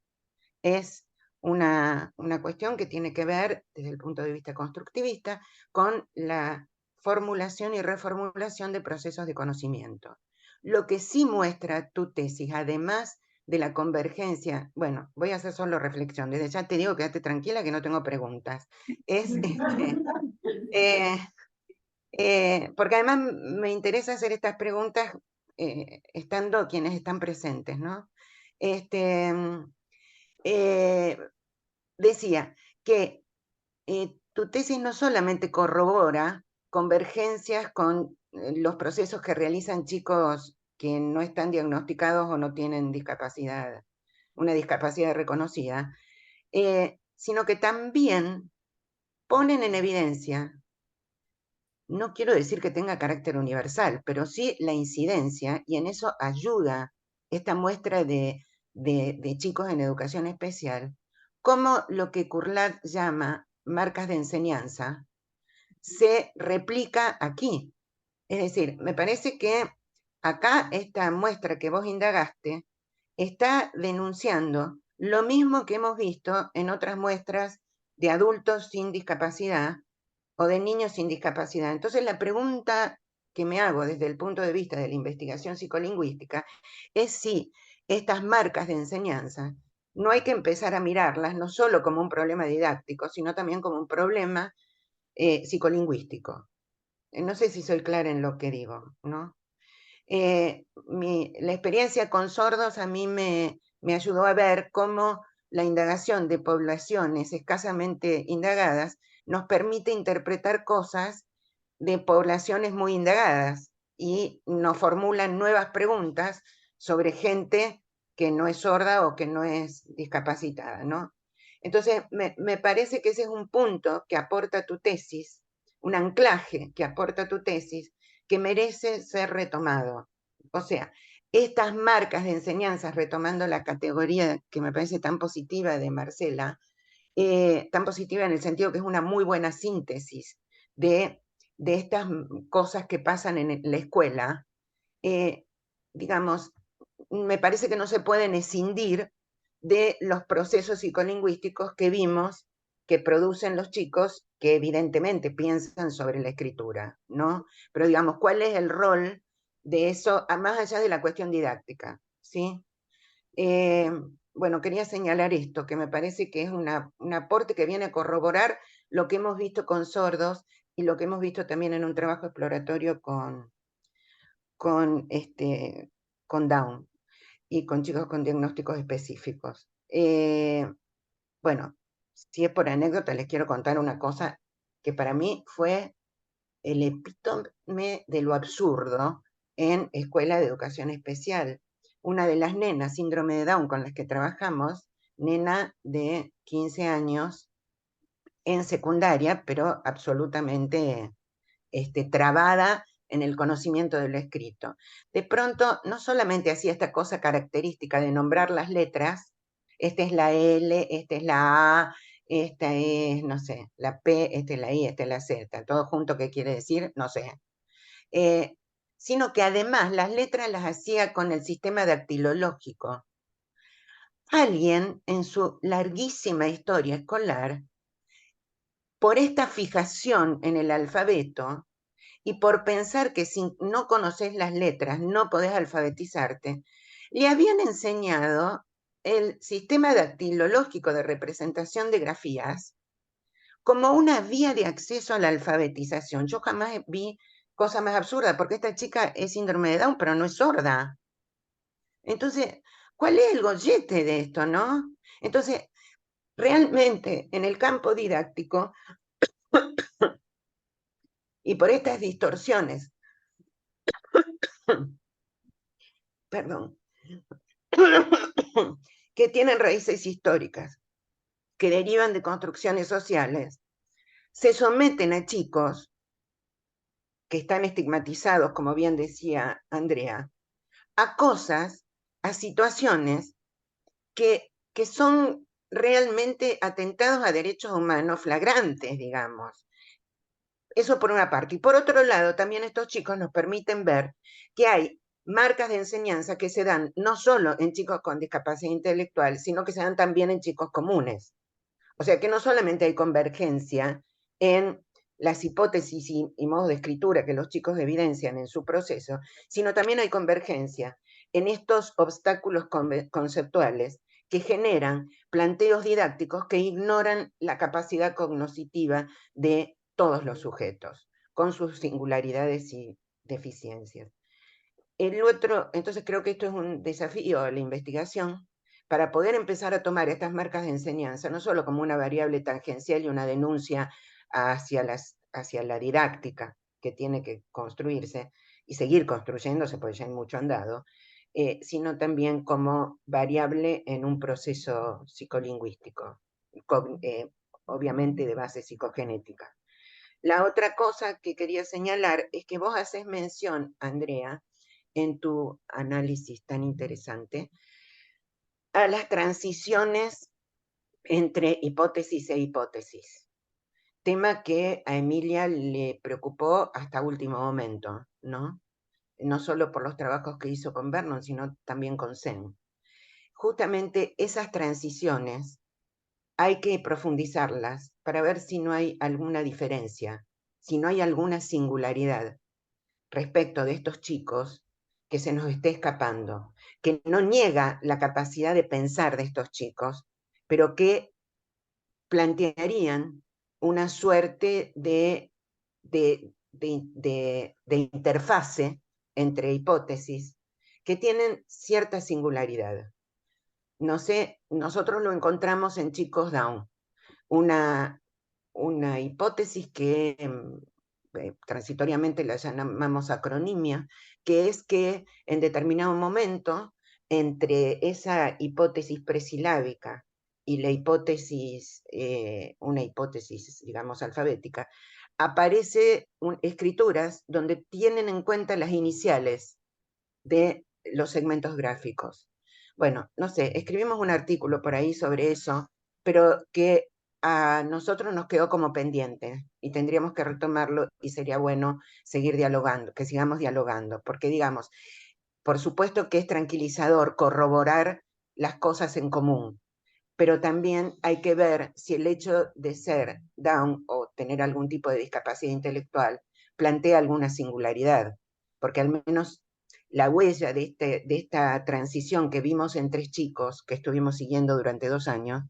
Es una cuestión que tiene que ver, desde el punto de vista constructivista, con la formulación y reformulación de procesos de conocimiento. Lo que sí muestra tu tesis, además de la convergencia, bueno, voy a hacer solo reflexión, desde ya te digo, quédate tranquila que no tengo preguntas, es Porque además me interesa hacer estas preguntas estando quienes están presentes, ¿no? Decía que tu tesis no solamente corrobora convergencias con los procesos que realizan chicos que no están diagnosticados o no tienen discapacidad, una discapacidad reconocida, sino que también ponen en evidencia, no quiero decir que tenga carácter universal, pero sí la incidencia, y en eso ayuda esta muestra de chicos en educación especial, como lo que Curlat llama marcas de enseñanza se replica aquí. Es decir, me parece que acá esta muestra que vos indagaste está denunciando lo mismo que hemos visto en otras muestras de adultos sin discapacidad o de niños sin discapacidad. Entonces, la pregunta que me hago desde el punto de vista de la investigación psicolingüística es si estas marcas de enseñanza no hay que empezar a mirarlas no solo como un problema didáctico, sino también como un problema psicolingüístico. No sé si soy clara en lo que digo, ¿no? La experiencia con sordos a mí me ayudó a ver cómo la indagación de poblaciones escasamente indagadas nos permite interpretar cosas de poblaciones muy indagadas y nos formulan nuevas preguntas sobre gente que no es sorda o que no es discapacitada, ¿no? Entonces, me parece que ese es un punto que aporta tu tesis, un anclaje que aporta tu tesis, que merece ser retomado. O sea, estas marcas de enseñanzas, retomando la categoría que me parece tan positiva de Marcela, tan positiva en el sentido que es una muy buena síntesis de estas cosas que pasan en la escuela, digamos, me parece que no se pueden escindir de los procesos psicolingüísticos que vimos que producen los chicos que evidentemente piensan sobre la escritura, ¿no? Pero digamos, ¿cuál es el rol de eso, más allá de la cuestión didáctica, ¿sí? Bueno, quería señalar esto, que me parece que es un aporte que viene a corroborar lo que hemos visto con sordos y lo que hemos visto también en un trabajo exploratorio con Down y con chicos con diagnósticos específicos. Bueno, si es por anécdota, les quiero contar una cosa que para mí fue el epítome de lo absurdo en escuela de educación especial. Una de las nenas, síndrome de Down, con las que trabajamos, nena de 15 años en secundaria, pero absolutamente trabada en el conocimiento de lo escrito. De pronto, no solamente hacía esta cosa característica de nombrar las letras, esta es la L, esta es la A, esta es, no sé, la P, esta es la I, esta es la Z, todo junto, ¿qué quiere decir? No sé. Sino que además las letras las hacía con el sistema dactilológico. Alguien en su larguísima historia escolar, por esta fijación en el alfabeto, y por pensar que si no conoces las letras no podés alfabetizarte, le habían enseñado el sistema dactilológico de representación de grafías como una vía de acceso a la alfabetización. Yo jamás vi cosa más absurda, porque esta chica es síndrome de Down, pero no es sorda. Entonces, ¿cuál es el gollete de esto, no? Entonces, realmente, en el campo didáctico, y por estas distorsiones, perdón, que tienen raíces históricas, que derivan de construcciones sociales, se someten a chicos que están estigmatizados, como bien decía Andrea, a cosas, a situaciones que son realmente atentados a derechos humanos flagrantes, digamos. Eso por una parte. Y por otro lado, también estos chicos nos permiten ver que hay marcas de enseñanza que se dan no solo en chicos con discapacidad intelectual, sino que se dan también en chicos comunes. O sea que no solamente hay convergencia en las hipótesis y modos de escritura que los chicos evidencian en su proceso, sino también hay convergencia en estos obstáculos conceptuales que generan planteos didácticos que ignoran la capacidad cognitiva de todos los sujetos, con sus singularidades y deficiencias. El otro, entonces creo que esto es un desafío a la investigación para poder empezar a tomar estas marcas de enseñanza, no solo como una variable tangencial y una denuncia hacia la didáctica que tiene que construirse y seguir construyéndose, porque ya hay mucho andado, sino también como variable en un proceso psicolingüístico, obviamente de base psicogenética. La otra cosa que quería señalar es que vos haces mención, Andrea, en tu análisis tan interesante, a las transiciones entre hipótesis e hipótesis, tema que a Emilia le preocupó hasta último momento, ¿no? No solo por los trabajos que hizo con Vernon, sino también con Sen. Justamente esas transiciones hay que profundizarlas para ver si no hay alguna diferencia, si no hay alguna singularidad respecto de estos chicos que se nos esté escapando, que no niega la capacidad de pensar de estos chicos, pero que plantearían una suerte de interfase entre hipótesis que tienen cierta singularidad. No sé, nosotros lo encontramos en chicos Down, una hipótesis que transitoriamente la llamamos acronimia, que es que en determinado momento, entre esa hipótesis presilábica y la hipótesis, una hipótesis, digamos, alfabética, aparece escrituras donde tienen en cuenta las iniciales de los segmentos gráficos. Bueno, no sé, escribimos un artículo por ahí sobre eso, pero que a nosotros nos quedó como pendiente y tendríamos que retomarlo y sería bueno seguir dialogando, que sigamos dialogando, porque digamos, por supuesto que es tranquilizador corroborar las cosas en común, pero también hay que ver si el hecho de ser Down o tener algún tipo de discapacidad intelectual plantea alguna singularidad, porque al menos la huella de esta transición que vimos en 3 chicos que estuvimos siguiendo durante 2 años,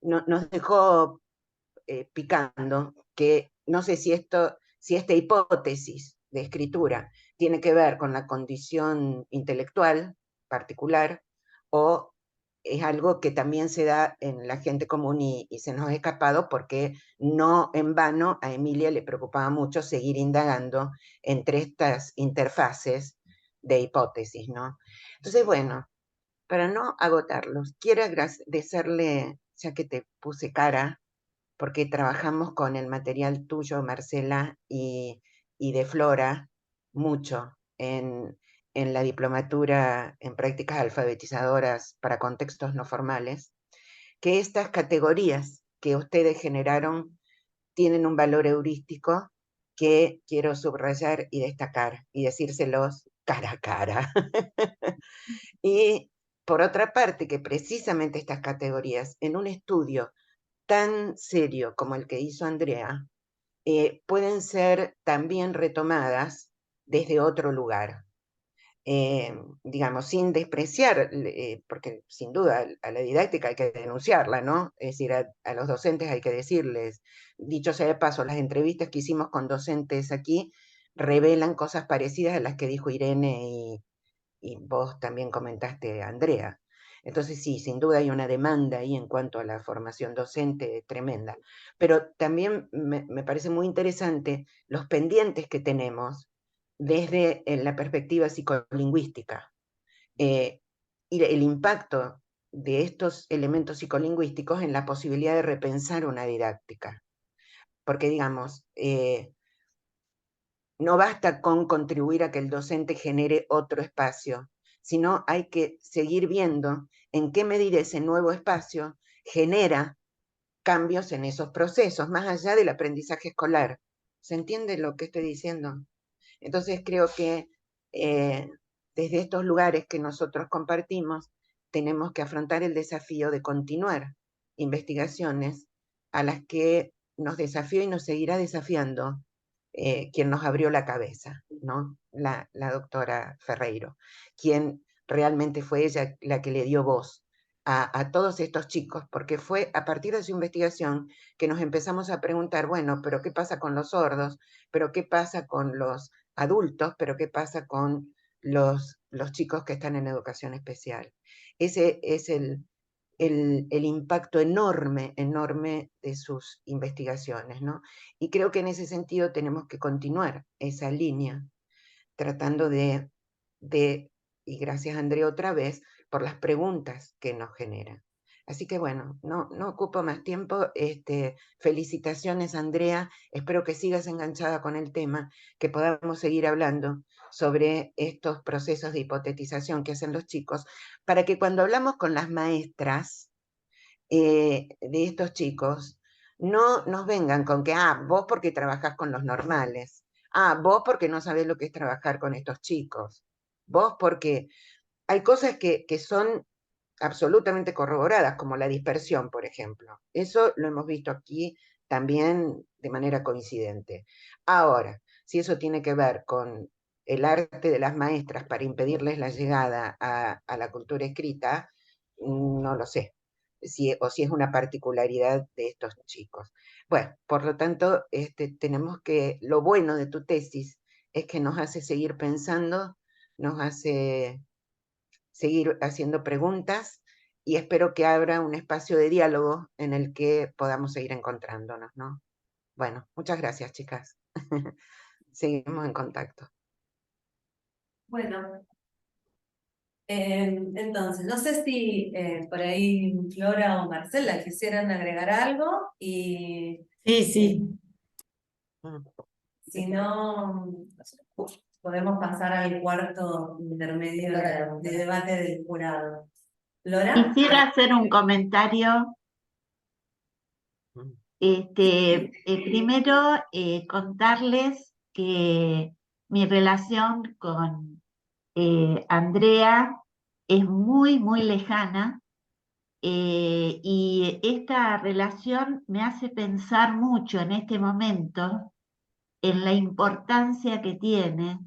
nos dejó picando que no sé si esta hipótesis de escritura tiene que ver con la condición intelectual particular o es algo que también se da en la gente común y se nos ha escapado porque no en vano a Emilia le preocupaba mucho seguir indagando entre estas interfaces de hipótesis, ¿no? Entonces, bueno, para no agotarlos, quiero agradecerle, ya que te puse cara, porque trabajamos con el material tuyo, Marcela, y de Flora mucho en la diplomatura en prácticas alfabetizadoras para contextos no formales, que estas categorías que ustedes generaron tienen un valor heurístico que quiero subrayar y destacar y decírselos cara a cara. Y por otra parte, que precisamente estas categorías, en un estudio tan serio como el que hizo Andrea, pueden ser también retomadas desde otro lugar. Digamos, sin despreciar, porque sin duda a la didáctica hay que denunciarla, ¿no? Es decir, a los docentes hay que decirles, dicho sea de paso, las entrevistas que hicimos con docentes aquí revelan cosas parecidas a las que dijo Irene y vos también comentaste, Andrea. Entonces sí, sin duda hay una demanda ahí en cuanto a la formación docente tremenda, pero también me parece muy interesante los pendientes que tenemos desde la perspectiva psicolingüística y el impacto de estos elementos psicolingüísticos en la posibilidad de repensar una didáctica. Porque digamos, no basta con contribuir a que el docente genere otro espacio, sino hay que seguir viendo en qué medida ese nuevo espacio genera cambios en esos procesos, más allá del aprendizaje escolar. ¿Se entiende lo que estoy diciendo? Entonces creo que desde estos lugares que nosotros compartimos, tenemos que afrontar el desafío de continuar investigaciones a las que nos desafió y nos seguirá desafiando quien nos abrió la cabeza, ¿no? La doctora Ferreiro, quien realmente fue ella la que le dio voz a todos estos chicos, porque fue a partir de su investigación que nos empezamos a preguntar, bueno, pero ¿qué pasa con los sordos? ¿Pero qué pasa con los adultos? ¿Pero qué pasa con los chicos que están en educación especial? Ese es el impacto enorme, enorme de sus investigaciones, ¿no? Y creo que en ese sentido tenemos que continuar esa línea, tratando y gracias Andrea otra vez, por las preguntas que nos generan. Así que bueno, no ocupo más tiempo. Felicitaciones, Andrea. Espero que sigas enganchada con el tema, que podamos seguir hablando sobre estos procesos de hipotetización que hacen los chicos, para que cuando hablamos con las maestras de estos chicos, no nos vengan con que, vos porque trabajás con los normales, vos porque no sabés lo que es trabajar con estos chicos, vos porque hay cosas que son absolutamente corroboradas, como la dispersión, por ejemplo. Eso lo hemos visto aquí también de manera coincidente. Ahora, si eso tiene que ver con el arte de las maestras para impedirles la llegada a la cultura escrita, no lo sé. O si es una particularidad de estos chicos. Bueno, por lo tanto, tenemos lo bueno de tu tesis es que nos hace seguir pensando, nos hace seguir haciendo preguntas y espero que abra un espacio de diálogo en el que podamos seguir encontrándonos, ¿no? Bueno, muchas gracias, chicas. Seguimos en contacto. Bueno, entonces, no sé si por ahí Flora o Marcela quisieran agregar algo y Sí, sí. Mm. si no, podemos pasar al cuarto intermedio de debate del jurado. ¿Flora? Quisiera hacer un comentario. Mm. Primero, contarles que mi relación con Andrea es muy, muy lejana, y esta relación me hace pensar mucho en este momento en la importancia que tiene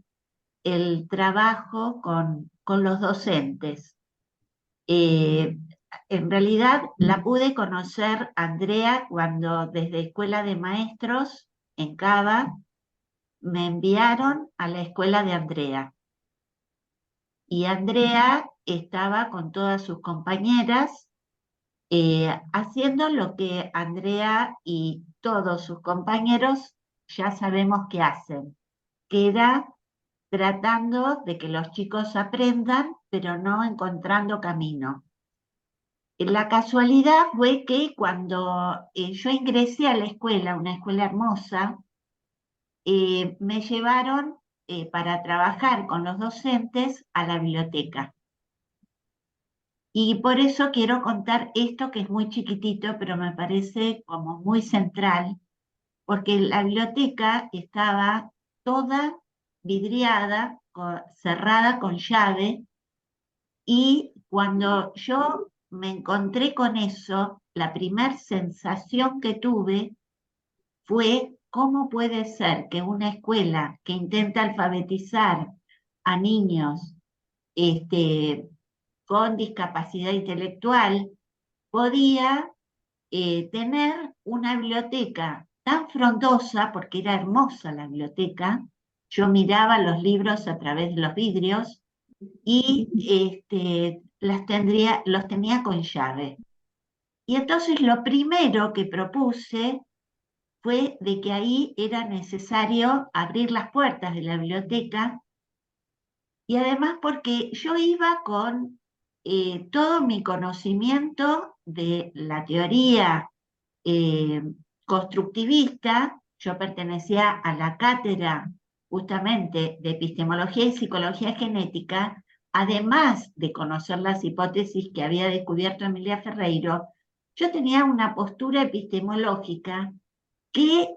el trabajo con los docentes. En realidad la pude conocer Andrea cuando desde Escuela de Maestros en Cava me enviaron a la escuela de Andrea. Y Andrea estaba con todas sus compañeras haciendo lo que Andrea y todos sus compañeros ya sabemos que hacen, que era tratando de que los chicos aprendan, pero no encontrando camino. La casualidad fue que cuando yo ingresé a la escuela, una escuela hermosa, me llevaron para trabajar con los docentes a la biblioteca. Y por eso quiero contar esto que es muy chiquitito, pero me parece como muy central, porque la biblioteca estaba toda vidriada, cerrada con llave, y cuando yo me encontré con eso, la primera sensación que tuve fue cómo puede ser que una escuela que intenta alfabetizar a niños con discapacidad intelectual podía tener una biblioteca tan frondosa, porque era hermosa la biblioteca. Yo miraba los libros a través de los vidrios y los tenía con llave. Y entonces lo primero que propuse fue de que ahí era necesario abrir las puertas de la biblioteca, y además porque yo iba con todo mi conocimiento de la teoría constructivista. Yo pertenecía a la cátedra justamente de epistemología y psicología genética, además de conocer las hipótesis que había descubierto Emilia Ferreiro. Yo tenía una postura epistemológica que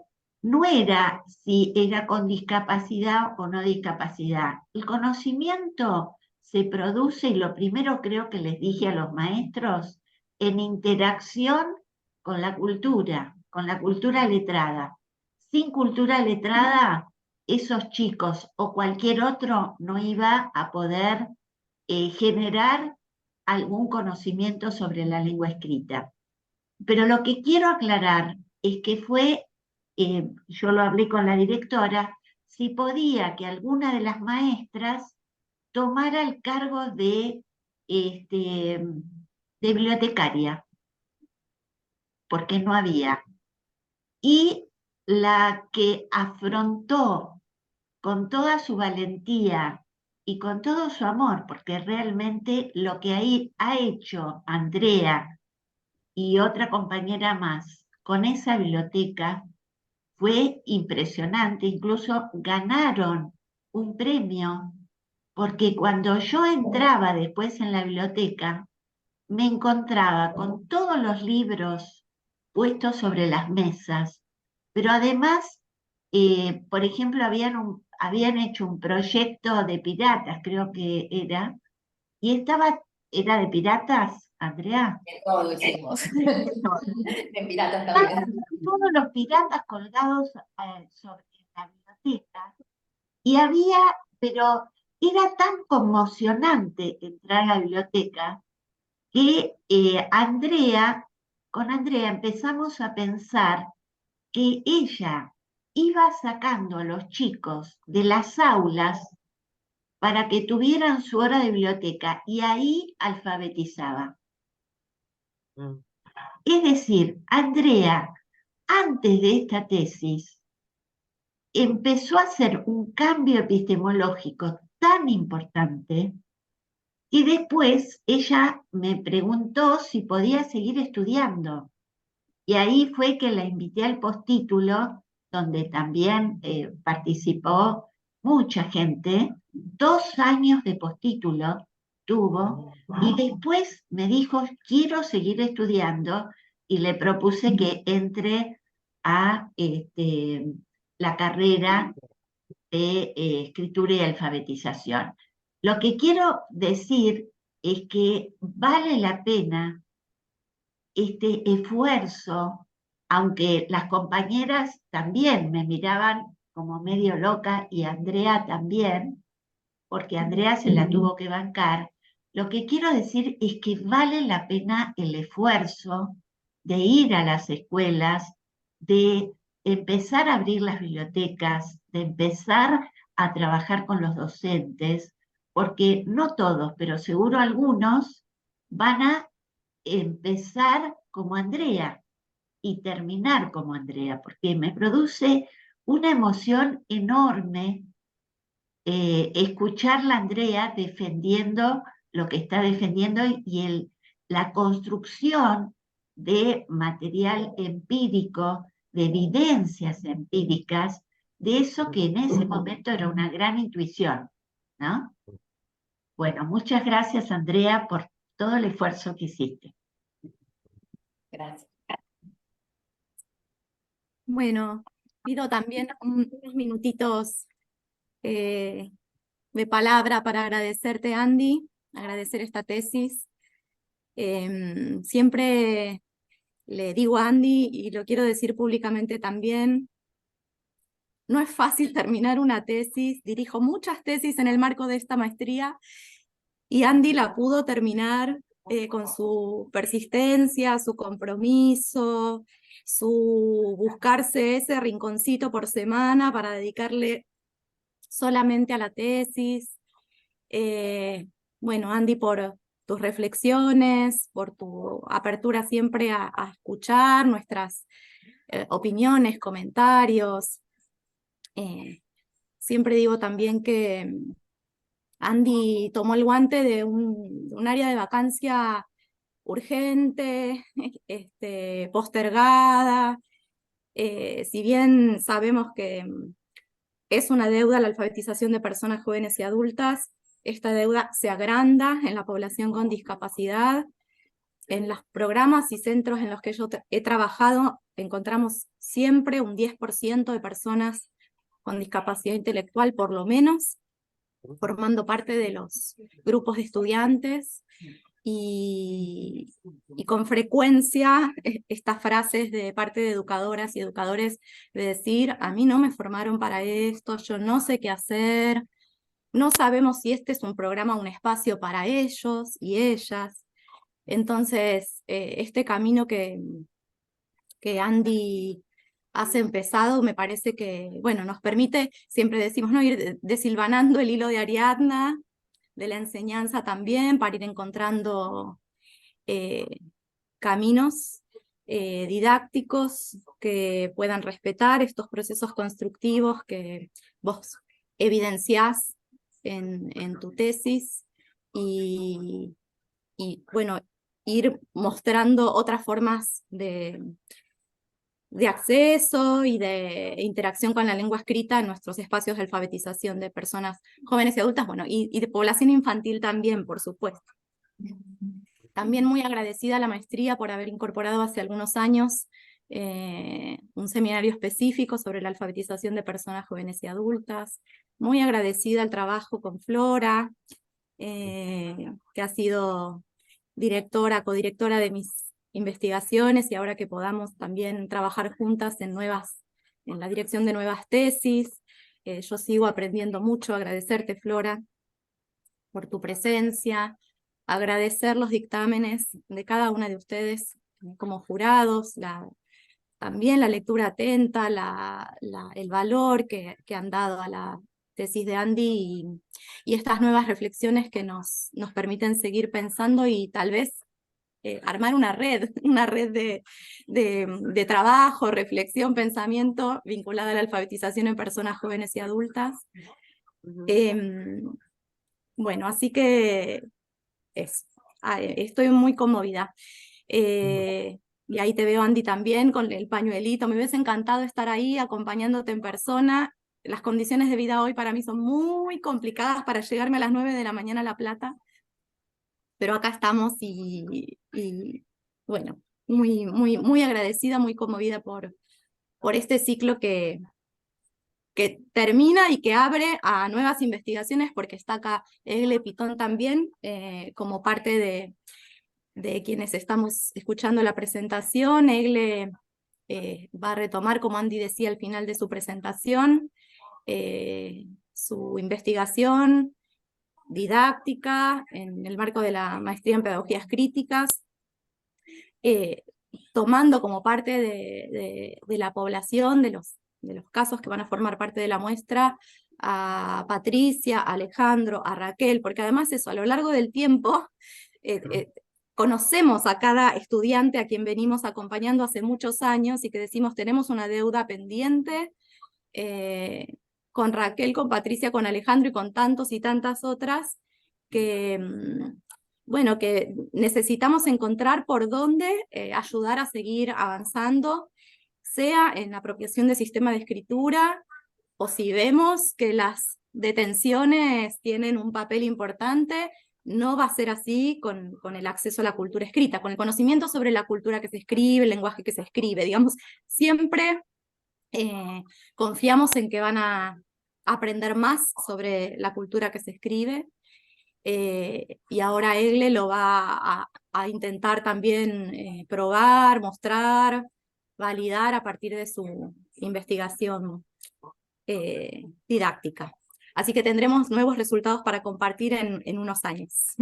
no era si era con discapacidad o no discapacidad. El conocimiento se produce, y lo primero creo que les dije a los maestros, en interacción con la cultura letrada. Sin cultura letrada, esos chicos o cualquier otro no iba a poder generar algún conocimiento sobre la lengua escrita. Pero lo que quiero aclarar es que fue, yo lo hablé con la directora, si podía que alguna de las maestras tomara el cargo de bibliotecaria, porque no había. Y la que afrontó con toda su valentía y con todo su amor, porque realmente lo que ahí ha hecho Andrea y otra compañera más con esa biblioteca fue impresionante. Incluso ganaron un premio, porque cuando yo entraba después en la biblioteca, me encontraba con todos los libros puestos sobre las mesas, pero además, por ejemplo, habían hecho un proyecto de piratas, creo que era, y ¿era de piratas, Andrea? De todo hicimos. De piratas también. Todos los piratas colgados sobre la biblioteca, y pero era tan conmocionante entrar a la biblioteca que con Andrea empezamos a pensar que ella iba sacando a los chicos de las aulas para que tuvieran su hora de biblioteca y ahí alfabetizaba. Mm. Es decir, Andrea, antes de esta tesis, empezó a hacer un cambio epistemológico tan importante y después ella me preguntó si podía seguir estudiando. Y ahí fue que la invité al postítulo, donde también participó mucha gente. 2 años de postítulo tuvo, y después me dijo, quiero seguir estudiando, y le propuse que entre a la carrera de escritura y alfabetización. Lo que quiero decir es que vale la pena este esfuerzo, aunque las compañeras también me miraban como medio loca y Andrea también, porque Andrea se la tuvo que bancar. Lo que quiero decir es que vale la pena el esfuerzo de ir a las escuelas, de empezar a abrir las bibliotecas, de empezar a trabajar con los docentes, porque no todos, pero seguro algunos van a empezar como Andrea y terminar como Andrea, porque me produce una emoción enorme escucharla Andrea defendiendo lo que está defendiendo y la construcción de material empírico, de evidencias empíricas, de eso que en ese momento era una gran intuición, ¿no? Bueno, muchas gracias, Andrea, por todo el esfuerzo que hiciste. Gracias. Bueno, pido también unos minutitos de palabra para agradecerte, Andy, agradecer esta tesis. Siempre le digo a Andy, y lo quiero decir públicamente también, no es fácil terminar una tesis, dirijo muchas tesis en el marco de esta maestría, y Andy la pudo terminar con su persistencia, su compromiso, su buscarse ese rinconcito por semana para dedicarle solamente a la tesis. Bueno, Andy, por tus reflexiones, por tu apertura siempre a escuchar nuestras opiniones, comentarios. Siempre digo también que Andy tomó el guante de un área de vacancia urgente, postergada. Si bien sabemos que es una deuda la alfabetización de personas jóvenes y adultas, esta deuda se agranda en la población con discapacidad. En los programas y centros en los que yo he trabajado, encontramos siempre un 10% de personas con discapacidad intelectual, por lo menos, formando parte de los grupos de estudiantes, y con frecuencia estas frases de parte de educadoras y educadores de decir, a mí no me formaron para esto, yo no sé qué hacer. no sabemos si este es un programa, un espacio para ellos y ellas. Entonces, este camino que Andy has empezado, me parece que, bueno, nos permite, siempre decimos, ¿no? Ir desilvanando el hilo de Ariadna, de la enseñanza también, para ir encontrando caminos didácticos que puedan respetar estos procesos constructivos que vos evidenciás en tu tesis y bueno, ir mostrando otras formas de acceso y de interacción con la lengua escrita en nuestros espacios de alfabetización de personas jóvenes y adultas, bueno, y de población infantil también, por supuesto. También muy agradecida a la maestría por haber incorporado hace algunos años un seminario específico sobre la alfabetización de personas jóvenes y adultas. Muy agradecida al trabajo con Flora, que ha sido directora, codirectora de mis investigaciones, y ahora que podamos también trabajar juntas en la dirección de nuevas tesis. Yo sigo aprendiendo mucho, agradecerte, Flora, por tu presencia, agradecer los dictámenes de cada una de ustedes como jurados, también la lectura atenta, el valor que han dado a la tesis de Andy y estas nuevas reflexiones que nos permiten seguir pensando y tal vez armar una red de trabajo, reflexión, pensamiento vinculada a la alfabetización en personas jóvenes y adultas. Bueno, así que estoy muy conmovida. Y ahí te veo, Andy, también con el pañuelito. Me hubiese encantado estar ahí acompañándote en persona. Las condiciones de vida hoy para mí son muy complicadas para llegarme a las 9 de la mañana a La Plata, pero acá estamos y bueno, muy agradecida, muy conmovida por este ciclo que termina y que abre a nuevas investigaciones, porque está acá Egle Pitón también, como parte de quienes estamos escuchando la presentación. Egle va a retomar, como Andy decía al final de su presentación, su investigación didáctica en el marco de la maestría en pedagogías críticas, tomando como parte de la población, de los casos que van a formar parte de la muestra, a Patricia, a Alejandro, a Raquel, porque además eso, a lo largo del tiempo, conocemos a cada estudiante a quien venimos acompañando hace muchos años y que decimos tenemos una deuda pendiente con Raquel, con Patricia, con Alejandro y con tantos y tantas otras que, bueno, que necesitamos encontrar por dónde ayudar a seguir avanzando, sea en la apropiación del sistema de escritura, o si vemos que las detenciones tienen un papel importante, no va a ser así con el acceso a la cultura escrita, con el conocimiento sobre la cultura que se escribe, el lenguaje que se escribe, digamos, siempre confiamos en que van a aprender más sobre la cultura que se escribe, y ahora Egle lo va a intentar también probar, mostrar, validar a partir de su investigación didáctica. Así que tendremos nuevos resultados para compartir en unos años,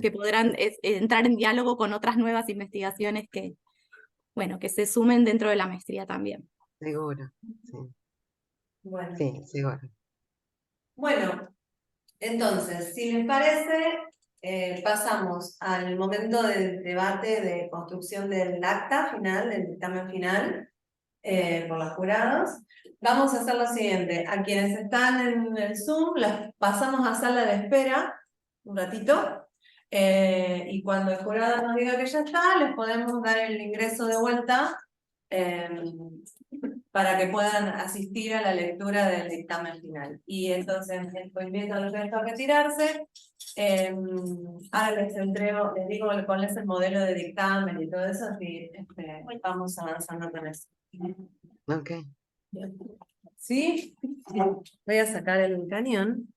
que podrán entrar en diálogo con otras nuevas investigaciones que, bueno, que se sumen dentro de la maestría también. Seguro, sí. Bueno. Sí, seguro. Bueno, entonces, si les parece, pasamos al momento del debate de construcción del acta final, del dictamen final, por los jurados. Vamos a hacer lo siguiente: a quienes están en el Zoom, las pasamos a sala de espera un ratito, y cuando el jurado nos diga que ya está, les podemos dar el ingreso de vuelta para que puedan asistir a la lectura del dictamen final. Y entonces les invito a los que a retirarse. Ahora les digo cuál es el modelo de dictamen y todo eso, y vamos avanzando con eso. Ok. ¿Sí? Voy a sacar el cañón.